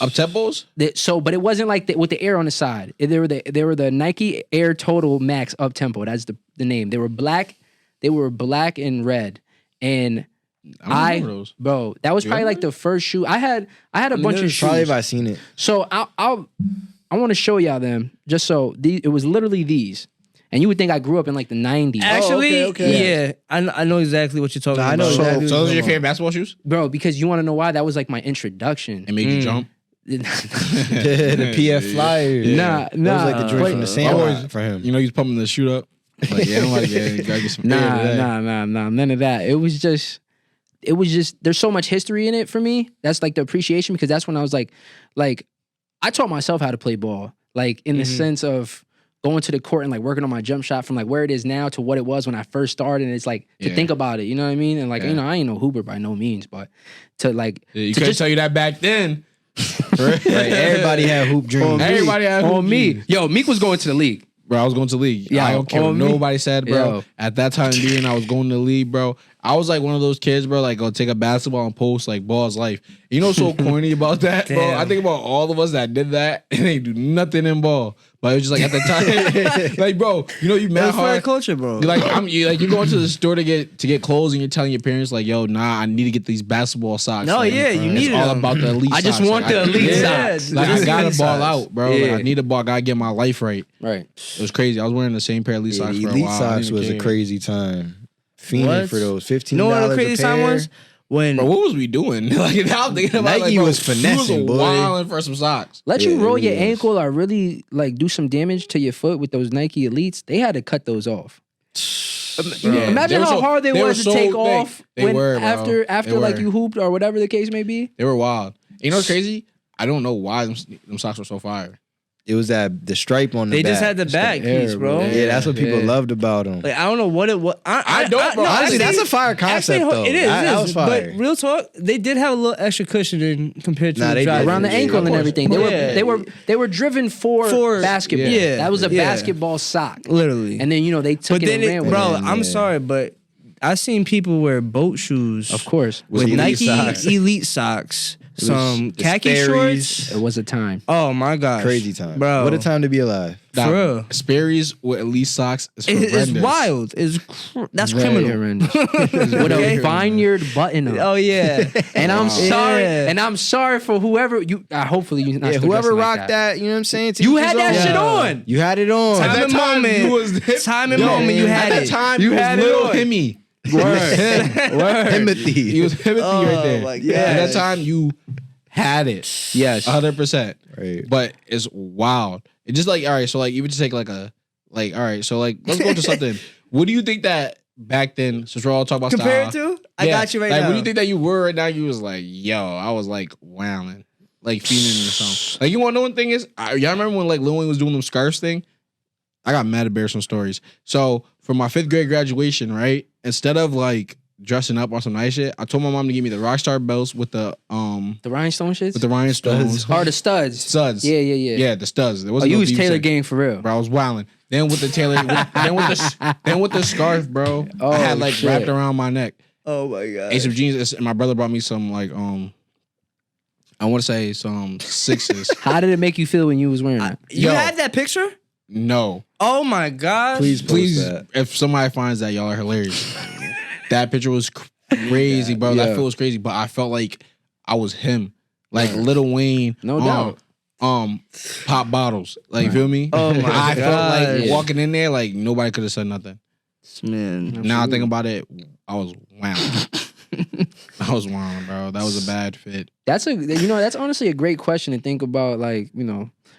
Up tempos? But it wasn't like with the air on the side. They were the Nike Air Total Max Up Tempo. That's the name. They were black and red. And I don't remember those. bro, that was probably like the first shoe I had. I had a bunch of shoes. Probably if I seen it. So I want to show y'all them just so it was literally these. And you would think I grew up in like the 90s. Actually, okay. yeah, I know exactly what you're talking Nah, I about. know exactly. So those are your favorite basketball shoes? Bro, because you want to know why? That was like my introduction. It made you jump? the PF Flyers. Nah. That was like the joint from the Sandlot Always- for him. You know, he's pumping the shoot up. Like, yeah, I'm like, yeah, you gotta get some air today. Nah, none of that. It was just there's so much history in it for me. That's like the appreciation because that's when I was like I taught myself how to play ball. like in the sense of going to the court and like working on my jump shot from like where it is now to what it was when I first started. And it's like to think about it, you know what I mean? And like, you know, I ain't no hooper by no means, but to like, You to couldn't just tell you that back then. Like, everybody had hoop dreams. Everybody had on hoop me. dreams. Yo, Meek was going to the league. Bro, I was going to the league. Yeah, I don't care what on me. nobody said, bro. Yo. At that time being, I was going to the league, bro. I was like one of those kids, bro, like go take a basketball and post like ball's life. You know what's so corny about that, bro? Damn. I think about all of us that did that and they do nothing in ball. But it was just like at the time, like, bro, you know, you mad That's for hard. culture, bro. You're going to the store to get clothes and you're telling your parents like, yo, nah, I need to get these basketball socks. No, Like, yeah, you it's need all them. about the elite I just socks. want Like, the elite Yeah, socks. Like, I gotta elite ball socks. out, bro. Like, Yeah. I need a ball. I gotta get my life right. Right. It was crazy. I was wearing the same pair of elite socks for a Elite while. I socks didn't was a care. crazy time. Fiending What? for those $15 You know what the a crazy pair. time was? When Bro, what was we doing? Like now I'm thinking about Nike like, bro, was finessing, we boy. was wilding for some socks. Let Yeah, you it roll really your is. ankle or really like do some damage to your foot with those Nike Elites. They had to cut those off. Yeah, Imagine they were how so- hard they they were was to so take thick. off They when were, bro. after They like were. you hooped or whatever the case may be. They were wild. You know what's crazy? I don't know why them socks were so fire. It was the stripe on the they back. just had the back air, piece, bro. bro. Yeah, that's what people Yeah. loved about them. Like I don't know what it was. I don't, bro. no, Honestly, actually, that's a fire concept, though. It is. That was fire. But real talk, they did have a little extra cushioning compared to Nah, the they dry did. Around the Yeah, ankle of and course. everything. Yeah. They were driven for basketball. Yeah. That was a Yeah. basketball sock. Literally. And then they took but it then, and ran with bro, it. I'm Yeah. sorry, but I seen people wear boat shoes. Of course. With with elite Nike socks. Elite socks, some the khaki Sperry's. shorts. It was a time. Oh my gosh, Crazy time. bro! What a time to be alive. For real. Sperry's with elite socks is It's horrendous. wild. That's Very criminal. horrendous. With Okay. a vineyard button on. Oh yeah, And I'm sorry. Yeah. And I'm sorry for whoever you. Hopefully you not. Yeah, still whoever dressing like rocked that, you know what I'm saying? To You each had his that own. shit on. You had it on. Time At that and time, moment. you was hip. Time and Yo, moment. You at had that it. time, You you had had it little on. Himmy. Word. Timothy. He was Timothy right there. my At that gosh. time, you had it. Yes. 100%. Right. But it's wild. It's just like, all right, so like you would just take like all right, so like let's go to something. What do you think that back then, since we're all talking about Compared style, to, I got you right like, now. what do you think that you were right now? You was like, yo, I was like wowing, like feeling or something. Like you want to know one thing is, y'all remember when like Lil Wayne was doing them scarves thing? I got mad at bear some stories. So for my 5th grade graduation, right, instead of like dressing up on some nice shit, I told my mom to give me the Rockstar belts with the rhinestone shits. with the rhinestones, Or the studs. studs. Yeah. Yeah, the studs. There Oh, wasn't you no was deep Taylor set. Gang for real. Bro, I was wilding. Then with the Taylor, then with the scarf, bro. Oh, I had like shit. wrapped around my neck. Oh my god. Ace of jeans. And my brother brought me some like I want to say some 6s. How did it make you feel when you was wearing that? You Yo. had that picture? No, Oh my god. Please post please. that. If somebody finds that, y'all are hilarious. That picture was crazy, bro. Yeah. That feel was crazy, but I felt like I was him, like Lil Wayne. No doubt. Pop bottles. Like, feel me? Oh my I felt like God. walking in there, like nobody could have said nothing. Man. Now I think about it, I was wow. I was wilding, bro. That was a bad fit. That's that's honestly a great question to think about. Like,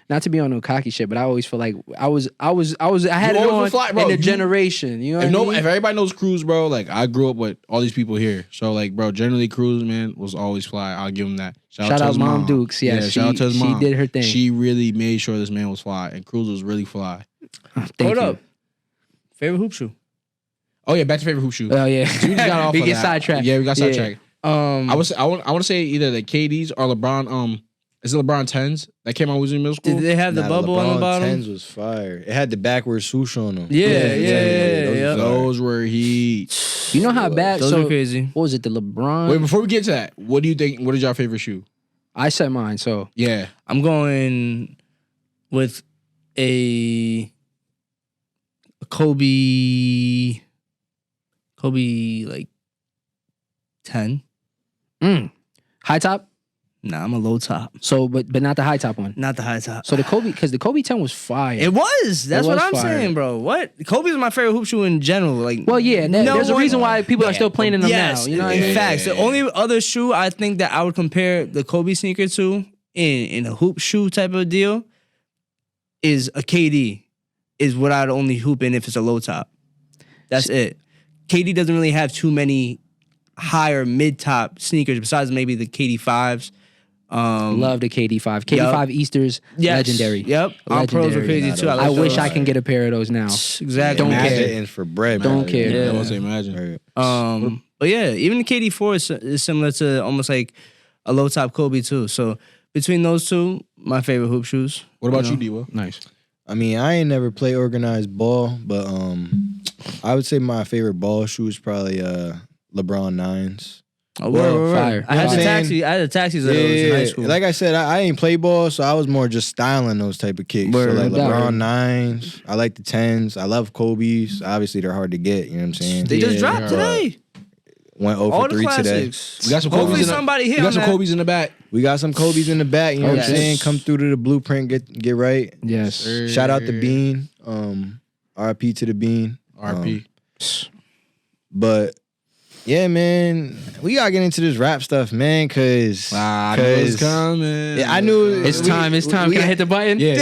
not to be on no cocky shit, but I always feel like I had You it always on been fly, bro. in the You- generation. You know what If I no, mean? if everybody knows Cruz, bro, like I grew up with all these people here, so like, bro, generally Cruz, man, was always fly. I'll give him that. Shout to out his Mom Dukes. Yeah, shout out to his she mom. did her thing. She really made sure this man was fly, and Cruz was really fly. Thank Hold you. up. Favorite hoop shoe? Oh yeah, back to favorite hoop shoe. Oh yeah, We just got off we of get that. sidetracked. Yeah, we got Yeah. sidetracked. I want to say either the KDs or LeBron. Is it LeBron 10s that came out when we was in middle school? Did they have the Nah, bubble on the LeBron bottom? 10s was fire. It had the backwards swoosh on them. Yeah. Those were heat. You know how bad? Those so are crazy. what was it? The LeBron. Wait, before we get to that, what do you think? What is your favorite shoe? I said mine. So Yeah, I'm going with a Kobe like 10. high top. Nah, I'm a low top. So, but not the high top one. Not the high top. So the Kobe, because the Kobe 10 was fire. It was. That's what was I'm fire. saying, bro. What? Kobe's my favorite hoop shoe in general. Like, Well, yeah, and no there's a one- reason why people are Yeah. still playing in them yes, now. You know what I in mean? facts. The only other shoe I think that I would compare the Kobe sneaker to in a hoop shoe type of deal is a KD. Is what I'd only hoop in if it's a low top. That's it. KD doesn't really have too many higher mid top sneakers besides maybe the KD 5s. Love the KD5. KD5 Easters, legendary. Yep. Our pros were crazy too. I wish I can get a pair of those now. Exactly. Don't care. Imagine for bread. Don't care. Yeah, Yeah. I wasn't imagine. Right. But yeah, even the KD4 is similar to almost like a low top Kobe too. So between those two, my favorite hoop shoes. What about you, Diva? Nice. I mean, I ain't never play organized ball, but I would say my favorite ball shoe is probably LeBron 9s. Oh, Word. Fire. I had You know the what I'm taxi. I had the taxis of those in high school. Like I said, I ain't play ball, so I was more just styling those type of kicks. Word. So like Yeah. LeBron 9s, I like the 10s. I love Kobe's. Obviously, they're hard to get. You know what I'm saying? They just dropped Yeah. today. Went 0 All for the 3 today. classics. We got some Hopefully Kobe's in the, somebody hit we got on some that. Kobe's in the back. We got some Kobe's in the back. You know what Yes. I'm saying? Come through to the blueprint, get right. Yes. Shout out to Bean. RIP to the Bean. RP. But yeah, man, we gotta get into this rap stuff, man, cause I knew it was coming. Yeah, I knew It's time. Can I hit the button? Yeah.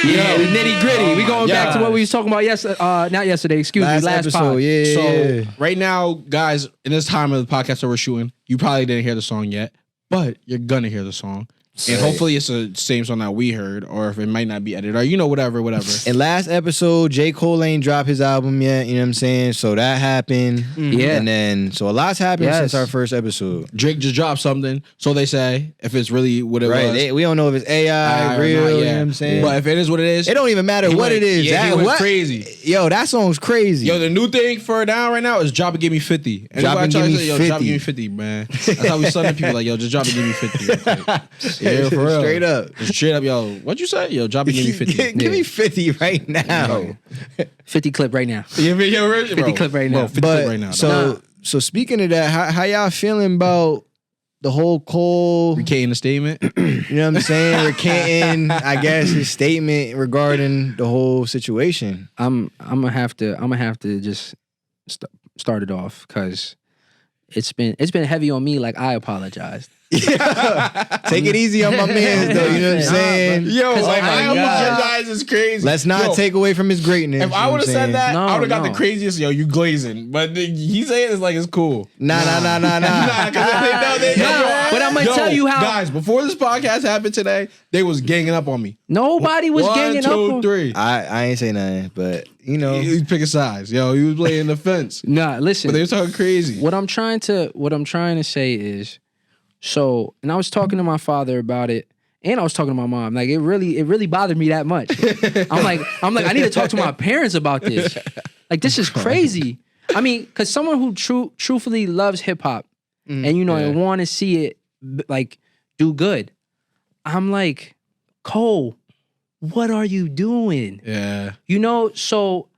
Yeah, the nitty gritty. We going back to what we was talking about not yesterday, excuse me, last episode. pod. Yeah. So right now, guys, in this time of the podcast that we're shooting, you probably didn't hear the song yet, but you're gonna hear the song. And hopefully it's the same song that we heard, or if it might not be edited, or whatever. And last episode, J. Cole ain't dropped his album yet, you know what I'm saying? So that happened. Yeah. And then, so a lot's happened Yes. since our first episode. Drake just dropped something, so they say, if it's really what it Right. was. We don't know if it's AI, or real, not you yet. know what I'm saying? But if it is what it is, It don't even matter he what went- it is. Yeah, he That, went what? crazy. Yo, that song's crazy. Yo, the new thing for now right now is drop and give me 50. And Drop and give me yo, 50. drop and give me 50, man. That's how we sending people like, yo, just drop and give me 50. Like, yeah, for real. Straight up. Just straight up, yo, what'd you say? Yo, drop and give me 50. Give me 50 right now. 50 clip right now. Yeah, yo, 50 clip right now. Bro, 50 But clip right now. so speaking of that, how y'all feeling about the whole Cole? Recanting the statement. You know what I'm saying? Recanting, I guess, his statement regarding the whole situation. I'm gonna have to just start it off because it's been heavy on me. Like I apologized. Take it easy on my man, though. You know what I'm saying? Yo, like, my I God. apologize is crazy. Let's not Yo, take away from his greatness. If I would have said that, No, I would have got no. the craziest. Yo, you glazing, but he saying it's like it's cool. Nah. Nah, 'cause But I'm gonna tell you how- guys. Before this podcast happened today, they was ganging up on me. Nobody was ganging up. 1, 2, on- 3. I ain't say nothing, but you know, He was picking sides. Yo, he was playing the fence, Nah, listen. but they was talking crazy. What I'm trying to say is, so, and I was talking to my father about it, and I was talking to my mom. Like it really bothered me that much. I'm like, I need to talk to my parents about this. Like this is crazy. I mean, because someone who truthfully loves hip hop, and and want to see it like do good, I'm like, Cole, what are you doing? Yeah, So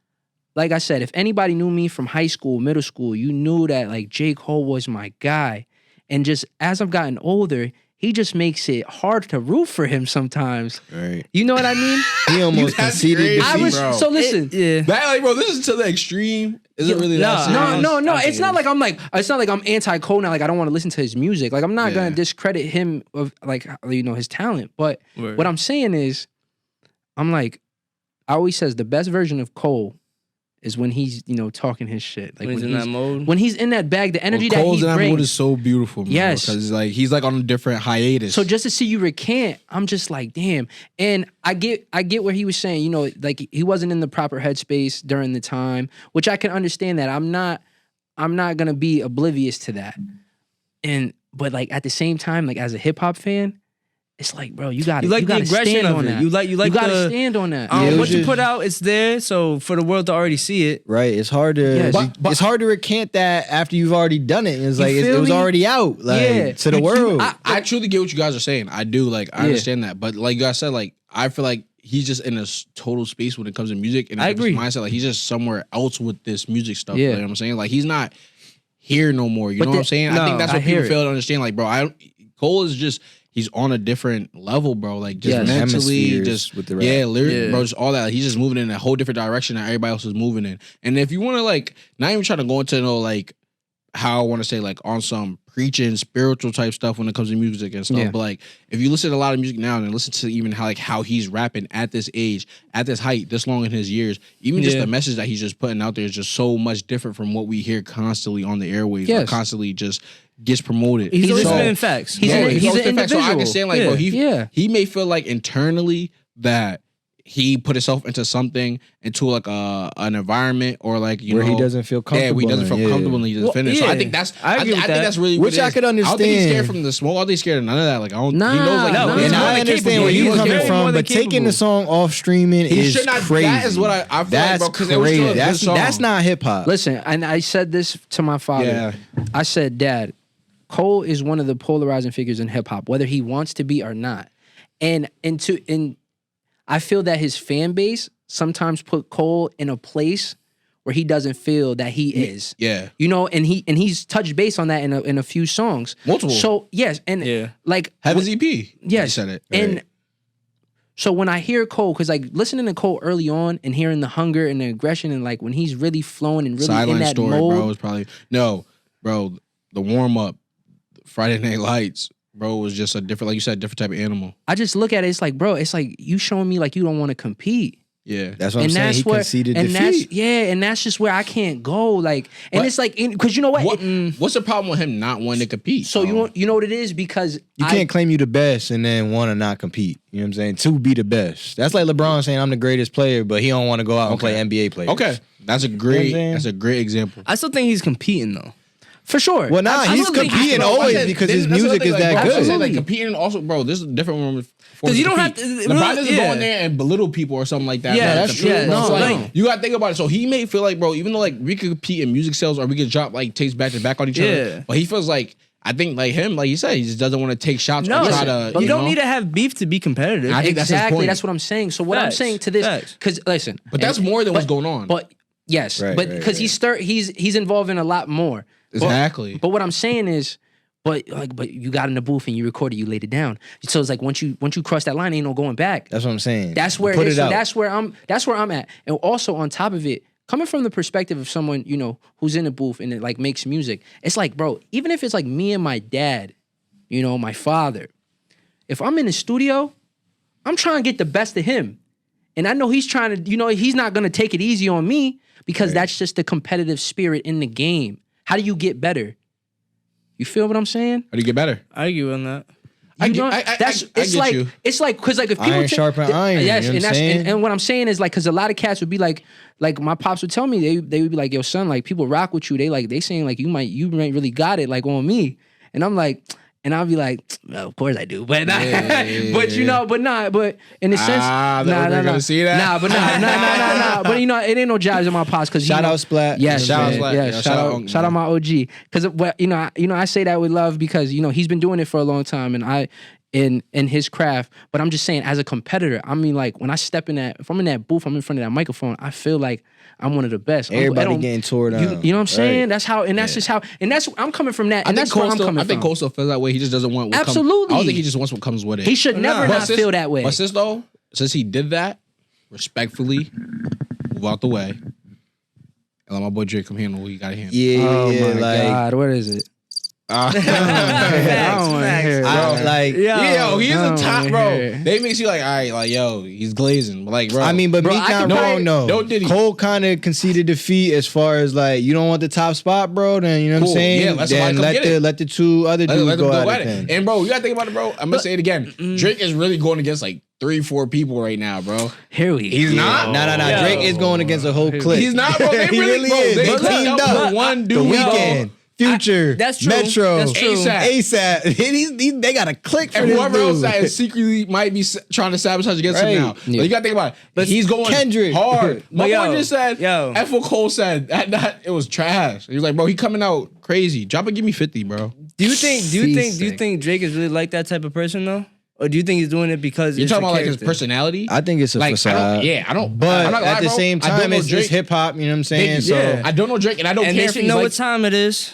like I said, if anybody knew me from high school, middle school, you knew that like J. Cole was my guy. And just as I've gotten older, he just makes it hard to root for him sometimes. right? You know what I mean? He almost That's conceded crazy. defeat. I was bro. so listen. Yeah. that like, bro, this is to the extreme. Is it really that? serious? No. I think It's not like it's not like I'm anti-Cole now. Like I don't want to listen to his music. Like I'm not Yeah. gonna discredit him of like his talent. But Word. what I'm saying is, I'm like, I always says the best version of Cole is when he's talking his shit. Like When he's in that mode. when he's in that bag, the energy Well, Cole's that he in that mood brings. is so beautiful. Man, Yes. because he's like on a different hiatus. So just to see you recant, I'm just like, damn. And I get where he was saying, like he wasn't in the proper headspace during the time, which I can understand that. I'm not gonna be oblivious to that. But like at the same time, like as a hip hop fan, it's like, bro, you got You like the gotta aggression stand of on it. that. You like you gotta the stand on that. Yeah, it what was you just- put out, it's there. So for the world to already see it. Right, it's hard to Yes. But- it's hard to recant that after you've already done it. It's like it feel was me? already out, like Yeah. to the world. I truly get what you guys are saying. I do. Like, I understand that. But like you guys said, like, I feel like he's just in a total space when it comes to music. And I his agree. mindset, like, he's just somewhere else with this music stuff. Yeah. You know what I'm saying? Like, he's not here no more. You But know what I'm saying? I no, think that's what I hear people it. fail to understand. Like, bro, Cole is just, he's on a different level, bro. Like, just Yes. mentally, Hemispheres just, with the rap. yeah, literally, Yeah. bro, just all that. Like, he's just moving in a whole different direction that everybody else is moving in. And if you want to, like, not even trying to go into no, like, how I want to say, like, on some preaching, spiritual type stuff when it comes to music and stuff. Yeah. But like, if you listen to a lot of music now and listen to even how he's rapping at this age, at this height, this long in his years, even just the message that he's just putting out there is just so much different from what we hear constantly on the airwaves. Or constantly just gets promoted. He's always spitting facts. He's an individual. So I understand, like, Yeah. bro, Yeah. he may feel like internally that he put himself into something, into like an environment, or like where he doesn't feel comfortable. Yeah, where he doesn't feel comfortable and he doesn't finish. So I think that's I think that's really which what I it could is. understand. I don't think he's scared from the smoke. I don't think he's scared of none of that. Like, I don't. Nah, he knows, like, nah, And nah. I understand where He you're was coming very from, but taking the song off streaming is should not. crazy. That is what I feel that's like, bro. Because it was still a good song. That's not hip hop. Listen, and I said this to my father. Yeah. I said, Dad, Cole is one of the polarizing figures in hip hop, whether he wants to be or not. And I feel that his fan base sometimes put Cole in a place where he doesn't feel that he is. Yeah. You know, and he's touched base on that in a few songs. Multiple. So yes, and like Heaven's EP. yes, He said it. and so when I hear Cole, because like listening to Cole early on and hearing the hunger and the aggression and like when he's really flowing and really Sideline in that story, mode, bro, was probably bro. The warm up, Friday Night Lights, bro, was just a different, like you said, different type of animal. I just look at it. It's like, bro, it's like you showing me like you don't want to compete. Yeah, that's what I'm saying. He conceded defeat. And that's just where I can't go. Like, and it's like, because you know what? What's the problem with him not wanting to compete? So you know what it is? Because you can't claim you the best and then want to not compete. You know what I'm saying? To be the best. That's like LeBron saying I'm the greatest player, but he don't want to go out and play NBA players. Okay, that's a great example. I still think he's competing though. For sure. Well, nah, he's competing always because his music is that good. Like competing also, bro. This is a different one. Because you don't have to. LeBron doesn't go in there and belittle people or something like that. Yeah, like, that's true. No. You gotta think about it. So he may feel like, bro, even though like we could compete in music sales or we could drop like takes back to back on each other, but he feels like, I think like him, like you said, he just doesn't want to take shots. No, or try to, you don't need to have beef to be competitive. I think that's his point. That's what I'm saying. So what I'm saying to this, because listen, but that's more than what's going on. But yes, but because he's involved in a lot more. Exactly. But what I'm saying is, but you got in the booth and you recorded, you laid it down. So it's like once you cross that line, ain't no going back. That's what I'm saying. That's where it is. So that's where I'm at. And also on top of it, coming from the perspective of someone, you know, who's in the booth and it like makes music, it's like, bro, even if it's like me and my dad, you know, my father, if I'm in the studio, I'm trying to get the best of him. And I know he's trying to, you know, he's not gonna take it easy on me because that's just the competitive spirit in the game. How do you get better? You feel what I'm saying? How do you get better? I argue on that. It's like because like if people iron sharpen iron. Yes, you know and what I'm saying? and what I'm saying is like because a lot of cats would be like my pops would tell me they would be like, yo son, like people rock with you. They saying like you ain't really got it like on me, and I'm like. And I'll be like, well, of course I do, but you know, but in a sense, see that? but you know, it ain't no jobs in my pops because shout out Splat, yes, shout out Splat, yes, shout out my OG because you know I say that with love because you know he's been doing it for a long time and in his craft, but I'm just saying as a competitor, I mean like when I step in that, if I'm in that booth, I'm in front of that microphone, I feel like I'm one of the best. Everybody getting tore down. You know what I'm saying? Right. That's how, and that's just how, and that's I'm coming from that, and that's where I'm coming from. I think Cole still feels that way. He just doesn't want what absolutely. I don't think he just wants what comes with it. He should never not feel that way. But since he did that, respectfully, move out the way and let my boy Drake come handle what he got to handle. Yeah, oh my like, God, what is it? Like, yo, he's a top, bro. They makes you like, all right, like, yo, he's glazing. But like, bro. I mean, but Meek not wrong, though. No, did he? Cole kind of conceded defeat as far as like, you don't want the top spot, bro, then you know what I'm saying? Yeah, let the two other dudes go at it. And bro, you gotta think about it, bro. I'm gonna say it again. Drake is really going against like 3-4 people right now, bro. He's not? Nah. Drake is going against a whole clique. He's not, bro. They he really bro, is. They teamed up. One dude, The Weeknd. Future, that's true. Metro, That's true. ASAP. They got a click for and this whoever dude. else that secretly might be trying to sabotage against him now. Yeah. But you gotta think about it. But he's going Kendrick. hard. My boy just said, F what Cole said, that it was trash. He was like, bro, he coming out crazy. Drop it, give me 50, bro. Do you think Drake is really like that type of person though? Or do you think he's doing it because you're talking about like his personality? I think it's a facade. I don't. But I'm at the same time, it's just hip hop. You know what I'm saying? So I don't know Drake, and I don't care if you know what time it is.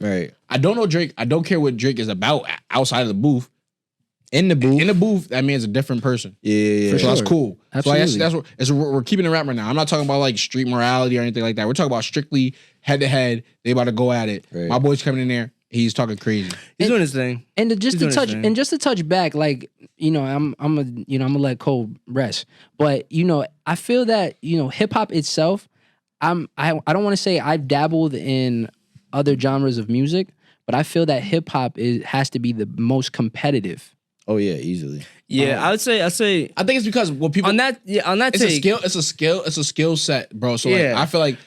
Right. I don't know Drake. I don't care what Drake is about outside of the booth. In the booth. In the booth, that man's a different person. Yeah. For So that's sure. cool. Absolutely. So that's what we're keeping it rap right now. I'm not talking about like street morality or anything like that. We're talking about strictly head to head. They about to go at it. Right. My boy's coming in there. He's talking crazy. He's doing his thing. And He's doing his thing. to touch back, like, I'm gonna let Cole rest. But I feel that hip hop itself, I don't want to say I've dabbled in other genres of music, but I feel that hip hop has to be the most competitive. Oh yeah, easily. Yeah, I say I think it's because what people on that it's take. a skill set, bro. So Yeah. like, I feel like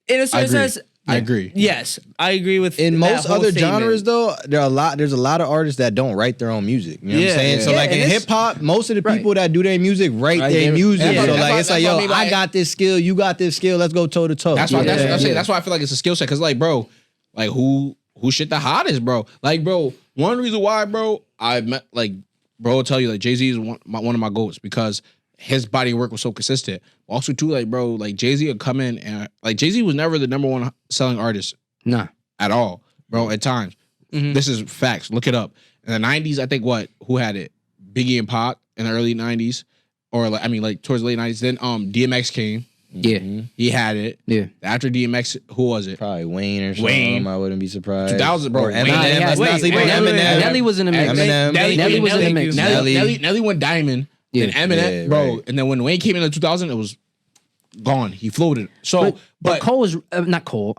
In a certain agree. sense, I agree. Yes, I agree with In that most whole other statement. genres, though, there's a lot of artists that don't write their own music. You know what I'm Yeah. saying? So Yeah, like and in it's- hip hop, most of the Right. people that do their music write their their- music. Yeah. So That's like why- it's like, that's yo, what I mean, I like- got this skill, you got this skill. Let's go toe to toe. That's why Yeah. that's saying. That's why I feel like it's a skill set. Cause like, bro, like who shit the hottest, bro? Like, bro, one reason why, bro, I met like, bro, will tell you like Jay-Z is one of my goats because his body work was so consistent. Also, too, like, bro, like Jay-Z would come in and like Jay-Z was never the number one selling artist Nah. at all, bro. At times, Mhm. this is facts. Look it up. In the '90s, I think who had it? Biggie and Pac in the early '90s, or like towards the late '90s. Then DMX came. Yeah. He had it. Yeah. After DMX, who was it? Probably Wayne or something. Wayne. I wouldn't be surprised. 2000, bro. Or Wayne. Eminem. Nah, Let's wait, not sleep wait, on Nelly- Eminem. Nelly was in the mix. Eminem. Nelly was in the mix. Nelly went diamond. Yeah. Then Eminem, Yeah, bro. right. And then when Wayne came in 2000, it was gone. He floated. So, But Cole was not Cole.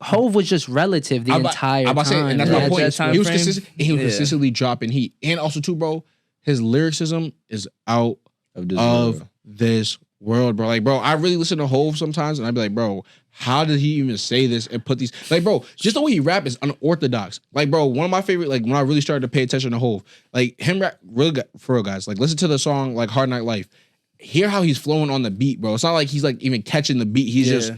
Hove was just relative the entire I'm about to say, time. and that's Yeah, my at point. that time He was frame, consistent. He was yeah. consistently dropping heat, and also too, bro. His lyricism is out Of this of world. this world, bro. Like, bro, I really listen to Hove sometimes, and I'd be like, bro, how did he even say this and put these? Like, bro, just the way he rap is unorthodox. Like, bro, one of my favorite, like, when I really started to pay attention to Hove, like him rap, for real, guys. Like, listen to the song, like Hard Night Life. Hear how he's flowing on the beat, bro. It's not like he's like even catching the beat. He's just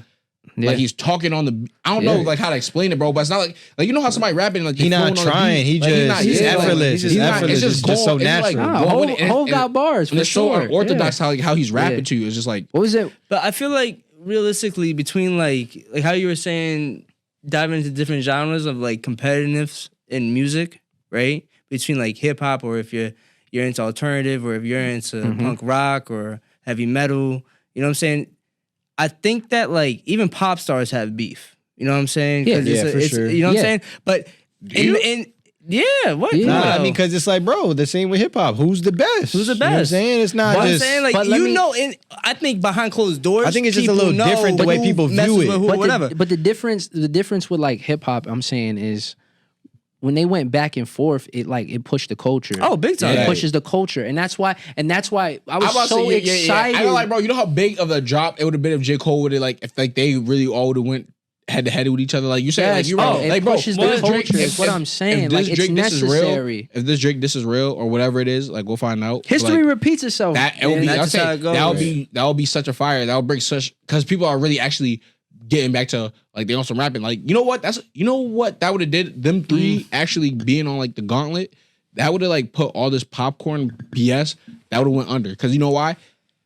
Yeah. like he's talking on the. I don't know Yeah. like how to explain it, bro. But it's not like you know how somebody rapping like He they not flowing on the trying. beat? He Like, just he's yeah, like, effortless. he's It's not- effortless. It's just so going- it's like natural. Nah, going Hov, and- Hov and- got bars. And For it's so sure. unorthodox Yeah. how he's rapping Yeah. to you. It's just like What was it? But I feel like realistically, between like how you were saying, diving into different genres of like competitiveness in music, right? Between like hip hop, or if you're into alternative, or if you're into punk rock or heavy metal, you know what I'm saying? I think that like even pop stars have beef. You know what I'm saying? 'Cause Yeah, it's for sure. You know what Yeah. I'm saying? But in yeah, what? Yeah. Nah, I No. mean, because it's like, bro, the same with hip hop. Who's the best? Who's the You know what I'm best? saying? It's not But I'm just. saying, like, but let me- I think behind closed doors, I think it's just a people little know different the way who people messes view it. with who, But whatever. the difference with like hip hop, I'm saying, is when they went back and forth, it pushed the culture. Oh, big time. It Yeah. pushes the culture, and that's why I I'm was about to so say, excited. I know, like, bro, you know how big of a drop it would have been if J. Cole would have like if like they really all would have went head to head with each other. Like you said, like Yes, you're right. it Like, bro, pushes the if this culture, is if- what if- I'm saying. if Like, this it's Drake diss is real, necessary. if this Drake this is real or whatever it is, like we'll find out. History Like, repeats itself. that it would And be. that's I'll just how say it goes. that would be such a fire. That would bring such because people are really actually getting back to like they on some rapping. Like you know what that would have did them three actually being on like the gauntlet. That would have like put all this popcorn BS. That would have went under because you know why?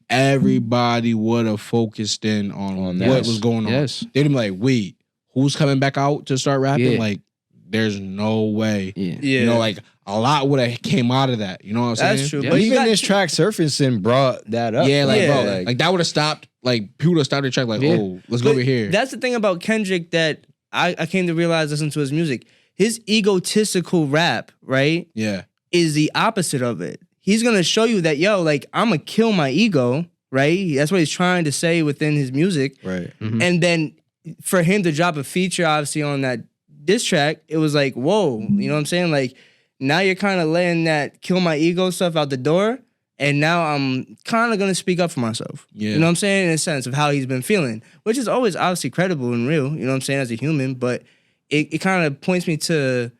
Everybody would have focused in on what this. was going on. Yes. They'd be like, wait, who's coming back out to start rapping? Yeah. Like, there's no way. Yeah. Yeah, You know, like a lot would have came out of that. You know what I'm saying? that's true. Yeah. But But you even got this track surfacing brought that up. Yeah, like Yeah. bro, like that would have stopped. Like people would have stopped the track. Like, Yeah. oh, let's go But over here. That's the thing about Kendrick that I came to realize listening to his music. His egotistical rap, right, Yeah, is the opposite of it. He's gonna show you that, yo, like, I'm gonna kill my ego, right? That's what he's trying to say within his music. Right. And then for him to drop a feature, obviously, on that diss track, it was like, whoa, you know what I'm saying? Like, now you're kind of letting that kill my ego stuff out the door. And now I'm kind of going to speak up for myself. Yeah. You know what I'm saying? In a sense of how he's been feeling, which is always obviously credible and real, you know what I'm saying, as a human. But it kind of points me to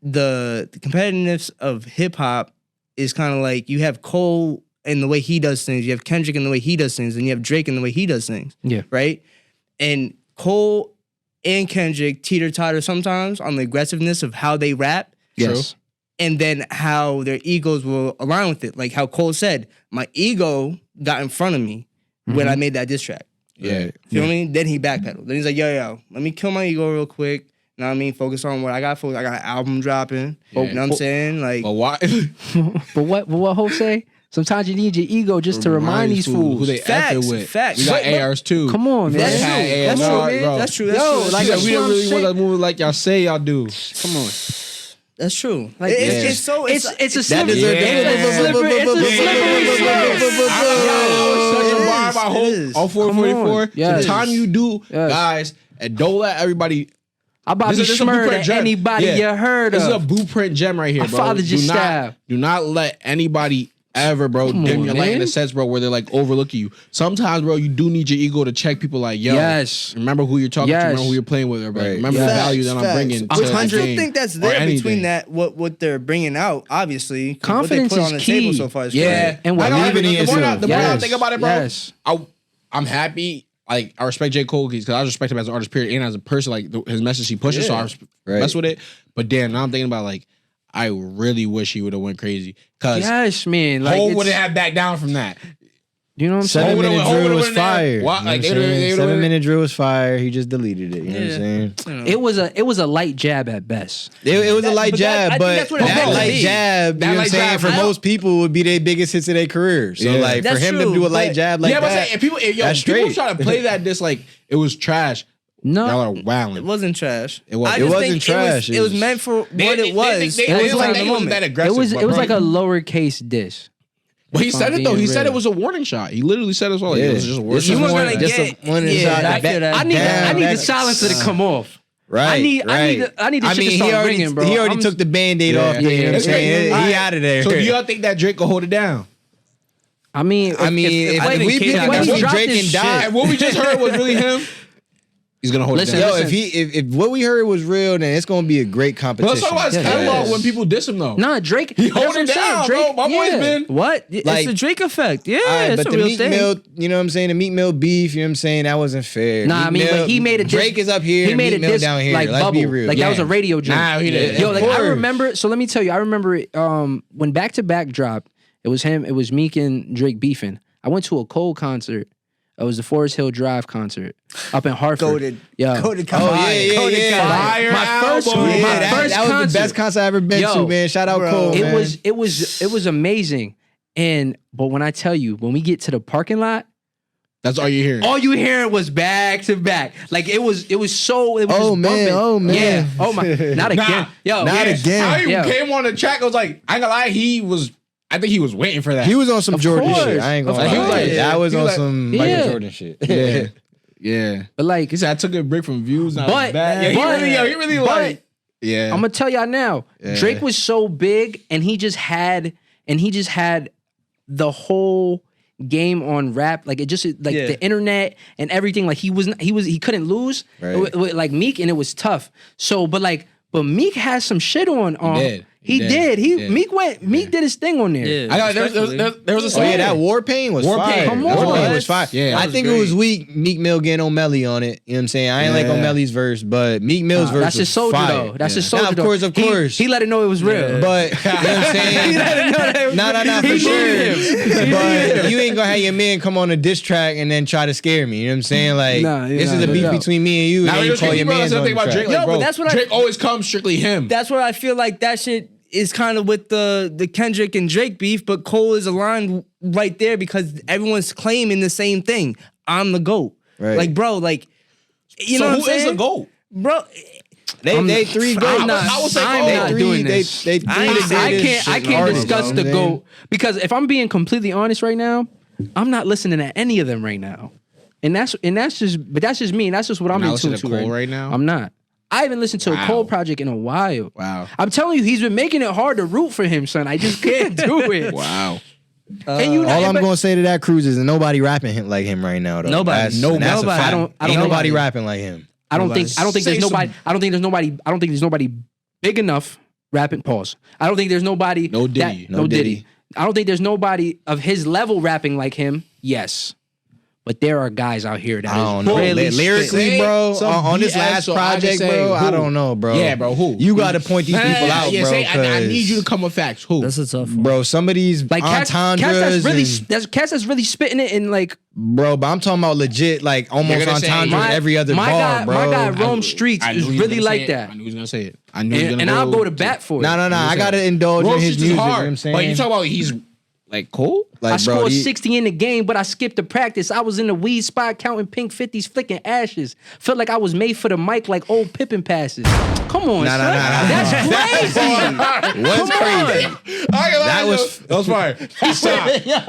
the competitiveness of hip hop is kind of like you have Cole in the way he does things, you have Kendrick in the way he does things, and you have Drake in the way he does things. Yeah. Right? And Cole and Kendrick teeter-totter sometimes on the aggressiveness of how they rap. Yes. And then how their egos will align with it. Like how Cole said, my ego got in front of me when I made that diss track. yeah. You know what I mean? Then he backpedaled. Then he's like, yo, let me kill my ego real quick. know what I mean? Focus on what I got. I got an album dropping. Yeah. You know what I'm saying? Like, But why? But what Hope say? Sometimes you need your ego just to remind these fools. who they Facts, effing with. facts. We got But- ARs too. Come on, man. that's true. Hey, That's no, true, man. bro. That's true. That's Yo, true. like, Like, we what don't I'm really want saying. to move like y'all say y'all do. Come on. That's true. Like, It's so It's a slippery. deserves- It's a slippery slope. I is. hope It is. on 444. Yes. The time you do, Yes. guys, and don't let everybody. I'm about to This is a smurd blueprint at gem. anybody Yeah. you heard This is a of. blueprint gem right here, I bro. followed your style. Do not let anybody ever, bro, Come dim on, your light in man. a sense, bro, where they're like overlooking you. Sometimes, bro, you do need your ego to check people like, yo, Yes. remember who you're talking to, Yes. remember who you're playing with, everybody. Right. Remember the Yes. value that I'm bringing to I the still game think that's or there anything. between that what they're bringing out. Obviously, Confidence what they put is on the key. table so far is Yeah, great. And what I know, believing in the more I- yourself. the more I Yes. think about it, bro, Yes. I'm happy. Like, I respect J. Cole because I respect him as an artist, period, and as a person, like his message he pushes, so I Right. mess with it. But damn, now I'm thinking about like, I really wish he would have went crazy because Yes, man. Like, Cole it's- wouldn't have backed down from that. you know what I'm saying? 7 would've- minute Cole drill would've was went there. fire. What? You know Like, what they I'm would've- saying? they would've- 7 minute drill was fire. He just deleted it. You know what I'm saying? You know. It was a light jab at best. It was a light but that- I jab, think but that's what it's that supposed to light be. jab, That you know what I'm light saying, jab, for I don't- most people would be their biggest hits of their career. So Yeah. like for That's him to true, do a light but- jab like yeah, but I'm that, saying, if people, if that's people straight. try to play that this like it was trash, No. y'all are It wilding. wasn't trash. It wasn't. I It just wasn't think trash. It was meant for what it was. They, It was was like- like he wasn't that aggressive. It was like a lowercase diss. But he If said I'm it though. being He said real. it was a warning shot. He literally said it as well. Like, Yeah. it was just a warning This shot. is You weren't one- gonna just get- a one yeah, inside I the feel that. I need Damn, the that's- silence to come off. right? I need right. the shit to he start already ringing, bro. he already I'm- took the Band-Aid Yeah. off. You know what I'm It's saying? crazy. He out of there. So do y'all think that Drake could hold it down? I mean, if wait, we K- picking when he between dropped Drake this and shit- Dot, And what we just heard was really him. He's gonna hold Listen, it down. yo, listen. if what we heard was real, then it's gonna be a great But competition. let's talk about his Yeah, catalog yes. when people diss him though. Nah, Drake. He that's what holding I'm saying, down, Drake, bro. My boy's yeah. been. What? Like- It's the Drake effect. Yeah, All right, it's but a the real Meek thing. Mill, you know what I'm saying? The Meek Mill beef, you know what I'm saying? That wasn't fair. Nah, I Meek mean, Mill- but he made a diss. Drake is up here, He and made Meek a Mill diss down here. like Let's bubble. be real. Like that was a Yeah. radio joint. Nah, he didn't. Yo, Of like I course. remember. So let me tell you, I remember it, when Back to Back dropped. It was him. It was Meek and Drake beefing. I went to a Cole concert. It was the Forest Hill Drive concert up in Hartford. Goated. Yeah. Goated. Oh, yeah. Fire My first, album. my Yeah, first that was concert. the best concert I ever been Yo, to, man. Shout out bro. Cole, man. It was amazing. But when I tell you, when we get to the parking lot, That's all you hear. all you hearing was back to back. Like it was so. It was Oh, just man, bumping. oh, man. Yeah. Oh my. Not again. Nah. Yo. Not yeah. again. How he Yeah. came on the track, I was like, I ain't gonna lie, I think he was waiting for that. He was on some Of Jordan course. shit. I ain't gonna Of lie. He was like- that was he on was like- some Yeah. Michael Jordan shit. yeah. Yeah. But like, He said I took a break from views. Not But- bad. Yeah, he really but- like. Yeah. I'm gonna tell y'all now. Yeah. Drake was so big, and he just had the whole game on rap. Like it just like Yeah. the internet and everything. Like he couldn't lose. Right. With, like Meek, and it was tough. So, but Meek has some shit on. did. He He did. did. Yeah. Meek did his thing on there. Yeah. I got there was a Oh song. yeah, that War Pain was War fire. Pain. Come War on. Pain was fire. Yeah, that I was think it great. was weak. Meek Mill getting O'Malley on it. You know what I'm saying? I ain't like Yeah. O'Malley's verse, but Meek Mill's verse That's was his soldier fire. though. That's his Nah, soldier. of though. course, of course. He let it know it was real. But you know what I'm saying? No, for He sure. needed But you ain't gonna have your man come on a diss track and then try to scare me. You know what I'm saying? Like Nah, this nah, is a no beef doubt. between me and you, and Now then you call your man on the thing about track. Drake, like, Yo, bro, but that's what I- Drake always comes strictly him. That's where I feel like that shit is kind of with the Kendrick and Drake beef, but Cole is aligned right there because everyone's claiming the same thing. I'm the GOAT. Right. Like, bro, like, you so know what I'm who saying? is the GOAT? Bro, They three I'm goats. not, I would say I'm Cole. not They doing three, this. they three I ain't the saying- greatest I can't artists, discuss you know the what I'm saying? GOAT because if I'm being completely honest right now, I'm not listening to any of them right now. And that's just me. And that's just what I'm You're not in tune listening to to Cole right now? I'm not. I haven't listened to a Wow. Cole project in a while. Wow. I'm telling you, he's been making it hard to root for him, son. I just can't do it. Wow. And you know, All I'm but- gonna say to that Cruz is nobody rapping him like him right now. Though. Nobody. That's, Nobody. That's a Nobody. fact. I don't Ain't know nobody nobody. rapping like him. I don't think Say there's nobody. some- I don't think there's nobody big enough rapping. Pause. I don't think there's nobody. No Diddy. No Diddy. I don't think there's nobody of his level rapping like him. Yes, But there are guys out here that I don't is know. really Lyrically, spitting. bro, Some on this BS, last so I just project, say, bro, I who? don't know, bro. Yeah, bro, who? You got to point these people out, bro. Say, I need you to 'cause, come with facts. Who? That's a tough one. bro, some of these like entendres cats really and- that's cats that's really spitting it in like bro, but I'm talking about legit, like almost gonna say, entendres every other bar, bro. My guy Rome Streets I is knew he was really gonna like say it. that. I knew he was gonna say it. I knew he was And, gonna and I'll go to bat for it. No, I gotta indulge in his music. You know what I'm saying? But you talk about he's like cool. like, I bro, scored he- 60 in the game, but I skipped the practice. I was in the weed spot counting pink 50s, flicking ashes. Felt like I was made for the mic like old Pippin passes. Come on, Nah, son. nah, nah. That's crazy. What's Come crazy? on. That was fire.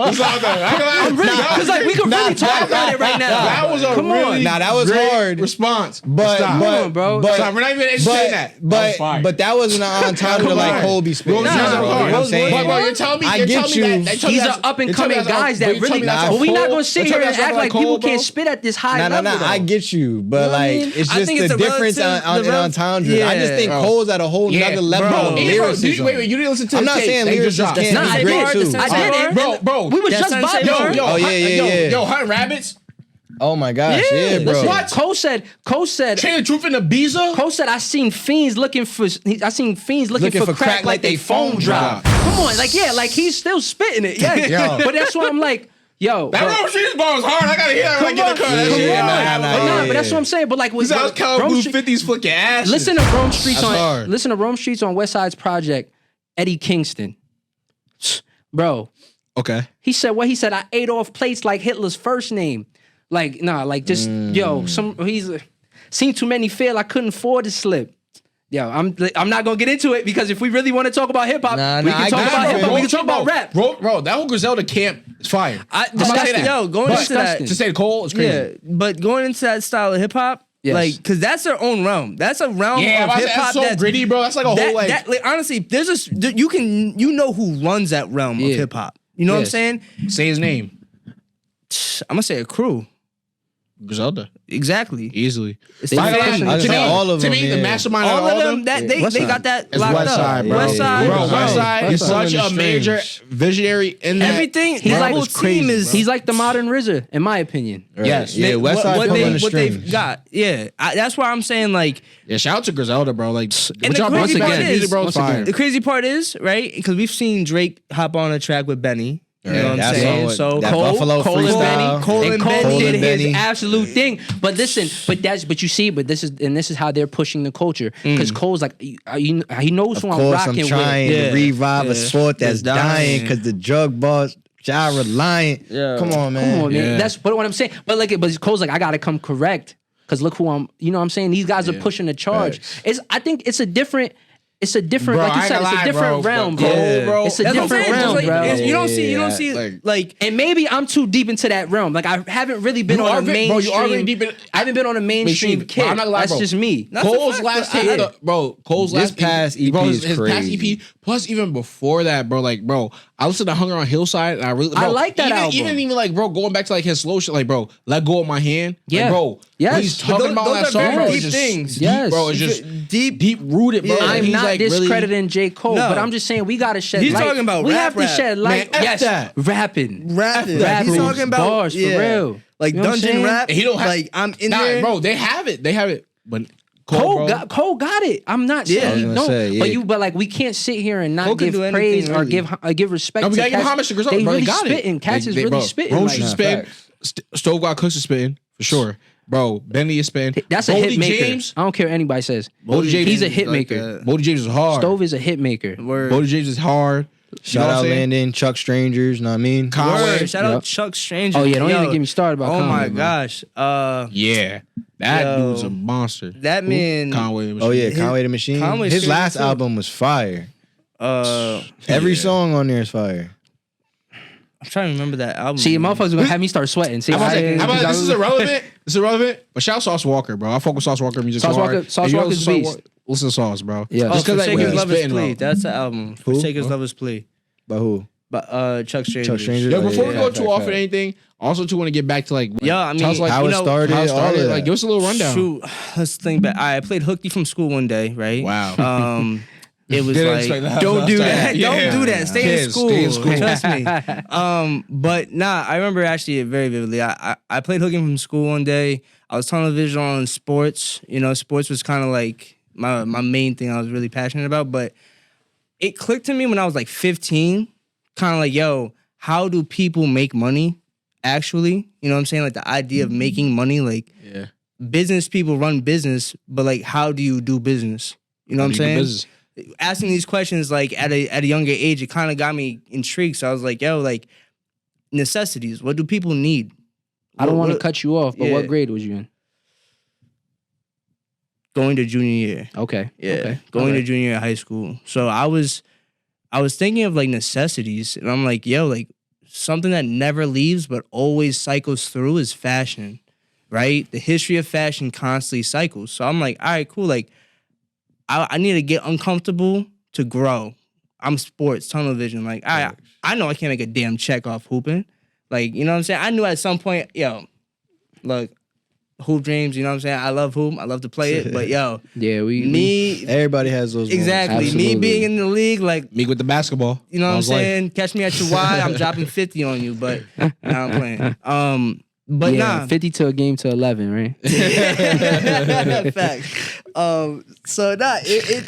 I'm really, because like we could really talk about it right now. That was a Come on. really Nah, that was great hard. response. But, Stop. but, on, bro. But, Stop. We're not even entertaining that. That was fire. but that wasn't an entendre Come like on. Kobe spit. Rose Nah, Streets nah, are nah. hard. You know what I'm saying? But bro, you're telling me. I You're get telling me you. that. They tell me These that's- are up and they tell me coming that's guys like- that they really. tell me that's But we Cole. not gonna sit They tell here me and that's act like Cole, people bro. can't spit at this high level. Nah. I though. get you, but You know what I like mean? it's I just think the it's a difference relative- on the rel- entendre. I just think Yeah. Cole's at a whole nother level bro. of Hey, Hey, bro, lyricism. wait, you didn't listen to I'm the not tape. saying They lyrics just just dropped. can't Nah, be I great did. too. I did. Bro. We was That's just Sensei vibing. Bar? Oh, yeah. Yo, Hunting Rabbits. Oh my gosh, yeah, bro. Listen, What? Cole said. Chain of Truth in Ibiza. Cole said, I seen fiends looking for crack like they phone drop. Come on, like yeah, like he's still spitting it. Yeah, Yo. but that's why I'm like, yo, That Rome Streets bar was hard. I gotta hear that when I get in the car. That Yeah, shit. nah, but that's what I'm saying. But like with This out Cal Rome Blue Street- 50s flicking ass. listen to Rome Streets That's on hard. listen to Rome Streets on West Side's project, Eddie Kingston, bro. Okay. He said what he said. I ate off plates like Hitler's first name. Like nah, like just yo. He's seen too many fail. I couldn't afford to slip. Yo, I'm not gonna get into it because if we really want to talk about hip hop, we I can talk got about you, hip hop. bro. We can talk about rap. Bro, that whole Griselda camp is fire. I'm not saying that. Yo, going But into that, to say Cole is crazy. yeah, but going into that style of hip hop, Yes. like, because that's their own realm. That's a realm Yeah, of but hip hop that's so gritty, bro. That's like a whole like. honestly, there's a you know who runs that realm of Yeah. hip hop. You know what I'm Yes. saying? Say his name. I'm gonna say a crew. Griselda. Exactly. Easily. It's To the me, fashion. I just say all of to them, me, the yeah. mastermind All of of them, that they West Side. got that It's locked West up. Side, bro. West Side, Bro, West Side is West Side such a is major strange. visionary in that. Everything. He's That like- whole it's team is. He's like the modern RZA, in my opinion. Right. Yes. Yeah, West Side what pulling the what they've strings. got. Yeah, that's why I'm saying like. Yeah, shout out to Griselda, bro. Like, And what y'all the crazy brought part together, is, music, bro, is once fire. again, The crazy part is, right? Because we've seen Drake hop on a track with Benny. You know what I'm That's saying? all- So that Cole, Buffalo Cole and freestyle. Benny, Cole and and Cole Benny. did his Benny. absolute thing. But listen, but you see, this is how they're pushing the culture because Cole's like, he knows who Of I'm course, rocking I'm trying with. Yeah. to revive a Yeah. sport that's That's dying. dying because the drug boss, child reliant. Yeah. Come on, man. Come on, man. Yeah. That's but what I'm saying. But Cole's like, I gotta come correct because look who I'm. You know what I'm saying? These guys are pushing the charge. I think it's a different. It's a different, Bro, like you I said, ain't it's a gonna lie, different bro, realm, but bro. Cole, bro, It's a That's what I'm different saying. realm, Like, bro. you don't see, Yeah, like And maybe I'm too deep into that realm. Like I haven't really been You on are a very- bro, mainstream. you are very deep in- I haven't been on a mainstream Mainstream. kick. Bro, I'm not gonna lie, That's bro. just me. That's a Cole's fact, last but tape, I- bro. Cole's This last past EP bro, is his past crazy. EP. Plus, even before that, bro. Like, bro, I listened to Hunger on Hillside, and I really, bro, I like that even, album. Even like, bro, going back to like his slow shit, like, bro, let go of my hand. Yeah. Like, bro. Yes. What he's But talking those- about those that are song, very bro. deep Is just things. deep, Yes. bro. It's just deep. deep rooted, bro. Yeah. Like, I'm he's not like really- discrediting J. Cole, No. but I'm just saying we gotta shed He's light. talking about we rap, have to shed light. Man, F yes, that. rapping. Rapping. Rapping. He's talking about bars for real. Like You know what I'm dungeon saying? rap. He don't have. like I'm in nah, there, bro. They have it. They have it. But Cole bro, Cole got it. I'm not saying I was he gonna don't. say, yeah. But like we can't sit here and not Cole can give do anything, praise or really. give respect. No, we to gotta give cats. homage to Griselda, They bro. really They got spitting. it. Cats is really bro, spitting. Rome Like, is spitting. Stove God Cooks is spitting for sure, bro. Benny is spitting. that's a Boldy hit maker. James, I don't care what anybody says. Boldy James He's a is hit like maker. that. Boldy James is hard. Stove is a hit maker. Word. Boldy James is hard. Shout out Landon. Landon, Chuck Strangers, know what I mean? Conway. Word. Shout out Yep. Chuck Stranger. Oh yeah, don't Yo, even get me started about Oh Conway, my man. gosh. Yeah, that Yo. dude's a monster. That man. Conway. Oh yeah, His- Conway the Machine. Conway's His crazy last too. album was fire. I'm Every Yeah. song on there is fire. trying to remember that album. See, man. motherfuckers gonna have me start sweating. See, How about, I- how about this is irrelevant. This is irrelevant. But shout out Sauce Walker, bro. I fuck with Sauce Walker music. Sauce so hard. Walker- Sauce If you don't Walker's listen to beast. Listen to Sauce, bro. Yeah. Oh, Just because Forsake His he's Lover's spitting, Plea. bro. That's the album. Who? Forsake His Lover's Plea. But who? But Chuck Stranger. Chuck Stranger? Yo, Oh, before we yeah, go fact, too off fact. at anything, also too want to get back to like, Yeah, I mean, tell us, like, How you it know, started, how it all started. of that. Like, give us a little rundown. Shoot, let's think back. I played hooky from school one day, right? Wow. it was Didn't like, expect that. don't do that. Yeah. Don't do that. Stay in Kids, school. stay in school. Trust me. But nah, I remember actually very vividly. I played hooking from school one day. I was tunnel vision on sports. You know, sports was kind of like my main thing I was really passionate about. But it clicked to me when I was like 15. Kind of like, yo, how do people make money? Actually, you know what I'm saying? Like the idea of making money, like Yeah. business people run business, but like how do you do business? You know what I'm saying? Business. Asking these questions like at a younger age, it kind of got me intrigued. So I was like, yo, like necessities. What do people need? I don't want to What- cut you off, but yeah. what grade was you in? Going to junior year. Okay. Yeah. Okay. Going Okay. to junior year of high school. So I was thinking of like necessities, and I'm like, yo, like something that never leaves but always cycles through is fashion, right? The history of fashion constantly cycles. So I'm like, all right, cool. Like, I need to get uncomfortable to grow. I'm sports, tunnel vision. Like, I know I can't make a damn check off hooping. Like, you know what I'm saying? I knew at some point, yo, look, hoop dreams, you know what I'm saying? I love hoop. I love to play it. But yo, Yeah, me, Everybody has those. exactly. Moments. Me Absolutely. being in the league, like, Me with the basketball. you know what I'm How's life? saying? Catch me at your Y, I'm dropping 50 on you, but now I'm playing. But yeah, nah. 50 to a game to 11, right? Facts. So nah,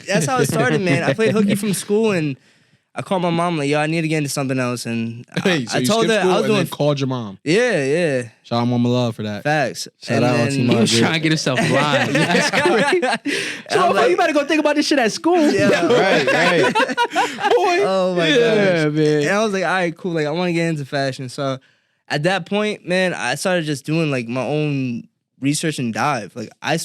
that's how it started, man. I played hooky from school, and I called my mom like, yo, I need to get into something else, and Hey, so I you told skipped her school I was and then doing called your mom. yeah. Shout out Mama Love for that. Facts. Shout out Auntie He Margaret. was trying to get himself blind. That's crazy. So I'm like- you better go think about this shit at school. Yeah. Right. Oh my Yeah, gosh. man. And I was like, all right, cool. Like, I want to get into fashion. So at that point, man, I started just doing like my own research and dive. Like, I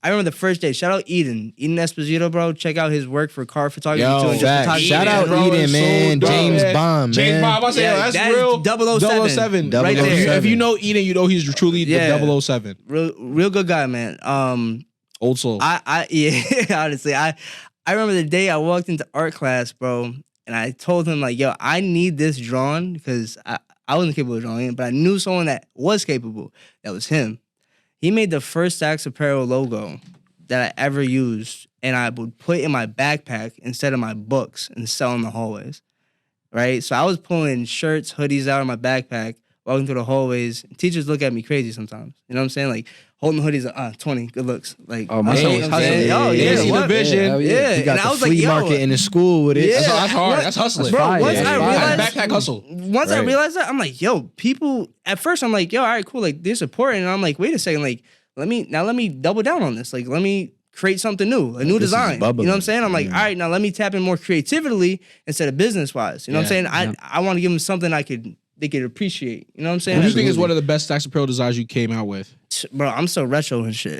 remember the first day. Shout out Eden Esposito, bro. Check out his work for car photography Yo, too. And just Facts. photography. Shout out bro, Eden, it's so man. dope, James man. Bond, James man. Bond. I say, Yeah, that's that is real. 007. 007. Right there. If you know Eden, you know he's truly Yeah. the 007. Real good guy, man. Old soul. Yeah, honestly, I remember the day I walked into art class, bro, and I told him like, yo, I need this drawn because I wasn't capable of drawing it, but I knew someone that was capable. That was him. He made the first Saks Apparel logo that I ever used, and I would put in my backpack instead of my books and sell in the hallways. Right? So I was pulling shirts, hoodies out of my backpack, walking through the hallways. Teachers look at me crazy sometimes. You know what I'm saying? Like, holding hoodies, 20, good looks. Like, Oh, my son was hustling. Oh, They yeah, see the what? vision. Yeah, Yeah, He got and the I was like, flea yo, market in the school with it. Yeah. That's hard. What? That's hustling. Bro, fire. once That's I fire. realized, Backpack hustle. once I Right. realized that, I'm like, yo, people. At first, I'm like, yo, all right, cool, like they're supporting, and I'm like, wait a second, like let me double down on this, like let me create something new, a new this is design. You know bubbling. what I'm saying? I'm like, all right, now let me tap in more creatively instead of business wise. You know what I'm Yeah, saying? I want to give them something they could appreciate. You know what I'm saying? What do you think is one of the best Saks Apparel designs you came out with? Bro, I'm so retro and shit.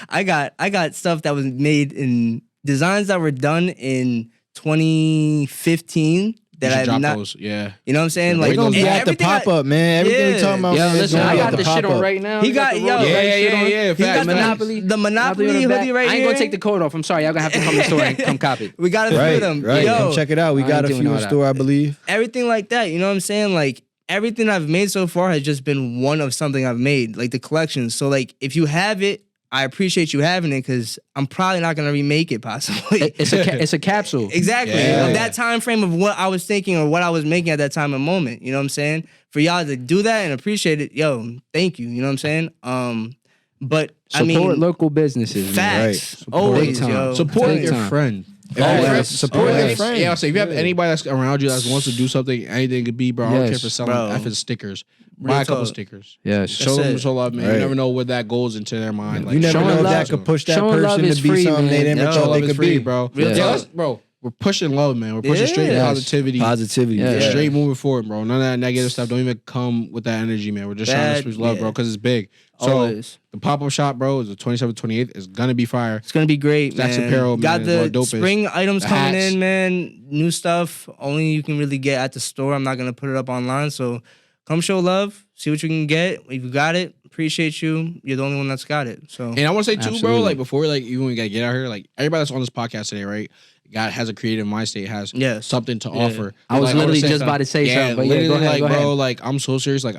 I got stuff that was made in designs that were done in 2015 You should that drop I've not. those. Yeah. You know what I'm saying? Yeah, like We're gonna be and at the everything I- pop up, man. Everything we Yeah. talking about, Yo, man, is listen, gonna I be got at the the shit pop on up. right now. He You got- the yo, Rolls Yeah, Royce yeah, shit yeah, on. yeah. He got Facts, man. Monopoly. The Monopoly on the back. hoodie right I ain't here. gonna take the coat off. I'm sorry. Y'all gonna have to come to the store and come cop it. We got to Right, fit them. right. Yo, Come check it out. We I got ain't a doing few all in that. store, I believe. everything like that. You know what I'm saying? Like everything I've made so far has just been one of something I've made, like the collection. So like if you have it, I appreciate you having it because I'm probably not gonna remake it possibly. It's a capsule. Exactly. Yeah. Of that time frame of what I was thinking or what I was making at that time and moment. You know what I'm saying? For y'all to do that and appreciate it, yo, thank you. You know what I'm saying? But I Support mean, local businesses. man. facts. Support Always, time. yo. Support Big your time. friend. Always. Support your Always. friend. Yeah, I'll say if you have Yeah. anybody that's around you that wants to do something, anything it could be, bro. I don't care Yes, for selling bro. effing stickers. Real Buy a couple talk. stickers. Yes. Show That's them it. show love, man. You Right. never know what that goes into their mind. You never showing know if love- that could push that showing love person is to be free, something they man. never Yo, thought love they is could free, be. bro. Real Yeah, talk. let's- bro. We're pushing love, man. We're pushing straight Yes. positivity. Positivity. Yeah. Yeah. Straight moving forward, bro. None of that negative stuff. Don't even come with that energy, man. We're just trying Bad, to spread love, yeah. bro, because it's big. So Always. the pop-up shop, bro, is the 27th, 28th. It's gonna be fire. It's gonna be great, Stacks man. Apparel, Got man, is one of the the dopest. spring items The coming hats. in, man. New stuff. Only you can really get at the store. I'm not gonna put it up online. So come show love. See what you can get. If you got it, appreciate you. You're the only one that's got it. So And I want to say too, bro, Absolutely. like before, like even when we gotta get out here, like everybody that's on this podcast today, right? God has a creative mind state, has Yes. something to Yeah. offer. I was Like, literally wanna say just about to say something, but yeah, literally, go ahead, like, go bro, ahead. like I'm so serious. Like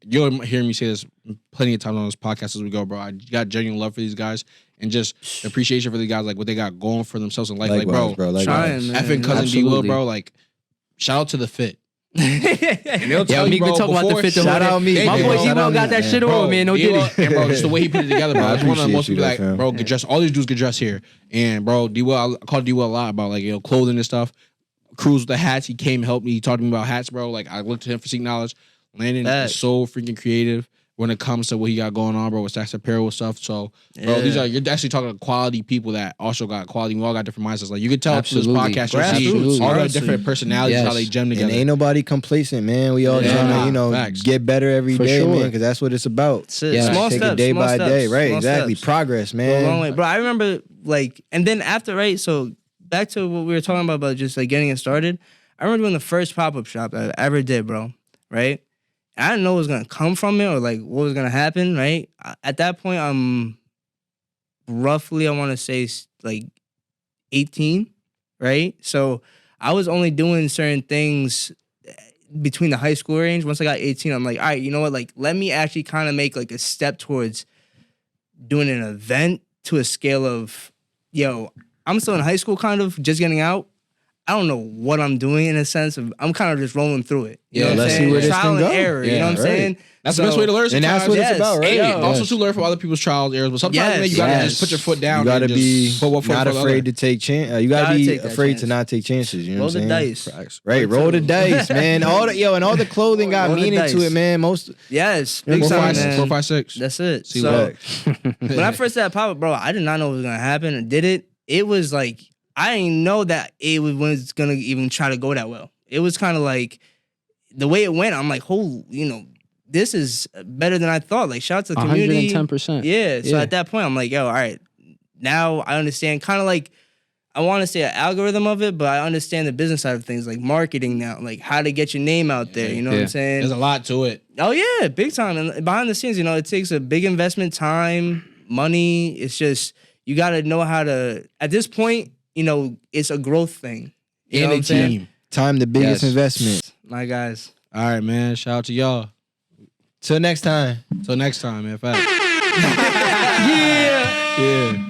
you'll hear me say this plenty of times on this podcast as we go, bro. I got genuine love for these guys and just appreciation for these guys, like what they got going for themselves in life. Likewise, bro, trying, man. effing cousin D Will, Absolutely. bro. Like, shout out to the fit. And they'll Yeah, tell me you, bro, could talk about the before- fit. Shout out me, My man. boy Shout D-Will out got me, that man. shit on, man. No D-Will, diddy. and bro, just the way he put it together, bro. I That's one of the appreciate most you, people that, like, fam. bro, get dressed. All these dudes get dressed here, and bro, D-Will, I call D-Will a lot about like clothing and stuff. Cruz with the hats, he came help me. He talked to me about hats, bro. Like I looked to him for seek knowledge. Landon is so freaking creative when it comes to what he got going on, bro, with Stacks Apparel stuff. So, bro, you're actually talking to quality people that also got quality. We all got different mindsets. Like you could tell through this Absolutely. podcast, you Absolutely. see all the Honestly. different personalities, Yes. how they gem And together. ain't nobody complacent, man. We all trying to, facts. get better every For day, sure. man, because that's what it's about. That's it. Yeah. Small Take steps, it day small by steps, day, right? small Exactly. steps. Progress, Go a long way, man. bro. I remember like, and then after, right? So back to what we were talking about just like getting it started. I remember doing the first pop-up shop I ever did, bro. Right? I didn't know what was gonna come from it or like what was gonna happen. Right? At that point, I'm roughly, I want to say like 18. Right? So I was only doing certain things between the high school range. Once I got 18, I'm like, all right, you know what? Like, let me actually kind of make like a step towards doing an event to a scale of, yo, I'm still in high school, kind of just getting out. I don't know what I'm doing in a sense of I'm kind of just rolling through it. You know what I'm let's see saying? where this Trial can and go. error. You Yeah, know what I'm right. saying? That's the best way to learn. And that's what sometimes. it's about, right? And also Yes. to learn from other people's trials and errors. But sometimes Yes, man, you gotta yes. just put your foot down. You gotta and be just put one foot not in front of the afraid other. to take chance. You gotta Gotta be take that afraid chance. to not take chances. You know Roll what I'm the saying? dice. Right, roll the dice, man. All the and all the clothing got Roll the meaning to dice. it, man. Most Yes. Big 4, time, 5, 6, man. 4, 5, 6. That's it. See So what? when I first did that pop-up, bro, I did not know what was gonna happen. I did it. It was like I didn't know that it was gonna even try to go that well. It was kind of like the way it went. I'm like, this is better than I thought. Like, shout out to the community. 110%. Yeah. So Yeah. at that point, I'm like, yo, all right. Now I understand kind of like, I want to say an algorithm of it, but I understand the business side of things, like marketing now, like how to get your name out there. You know what Yeah. I'm saying? There's a lot to it. Oh yeah, big time. And behind the scenes, it takes a big investment, time, money. It's just, you got to know how to, at this point, it's a growth thing. You know And what a I'm saying? team. time, the biggest Yes. investment. My guys. All right, man. Shout out to y'all. Till next time. Till next time, man. Fact. Yeah.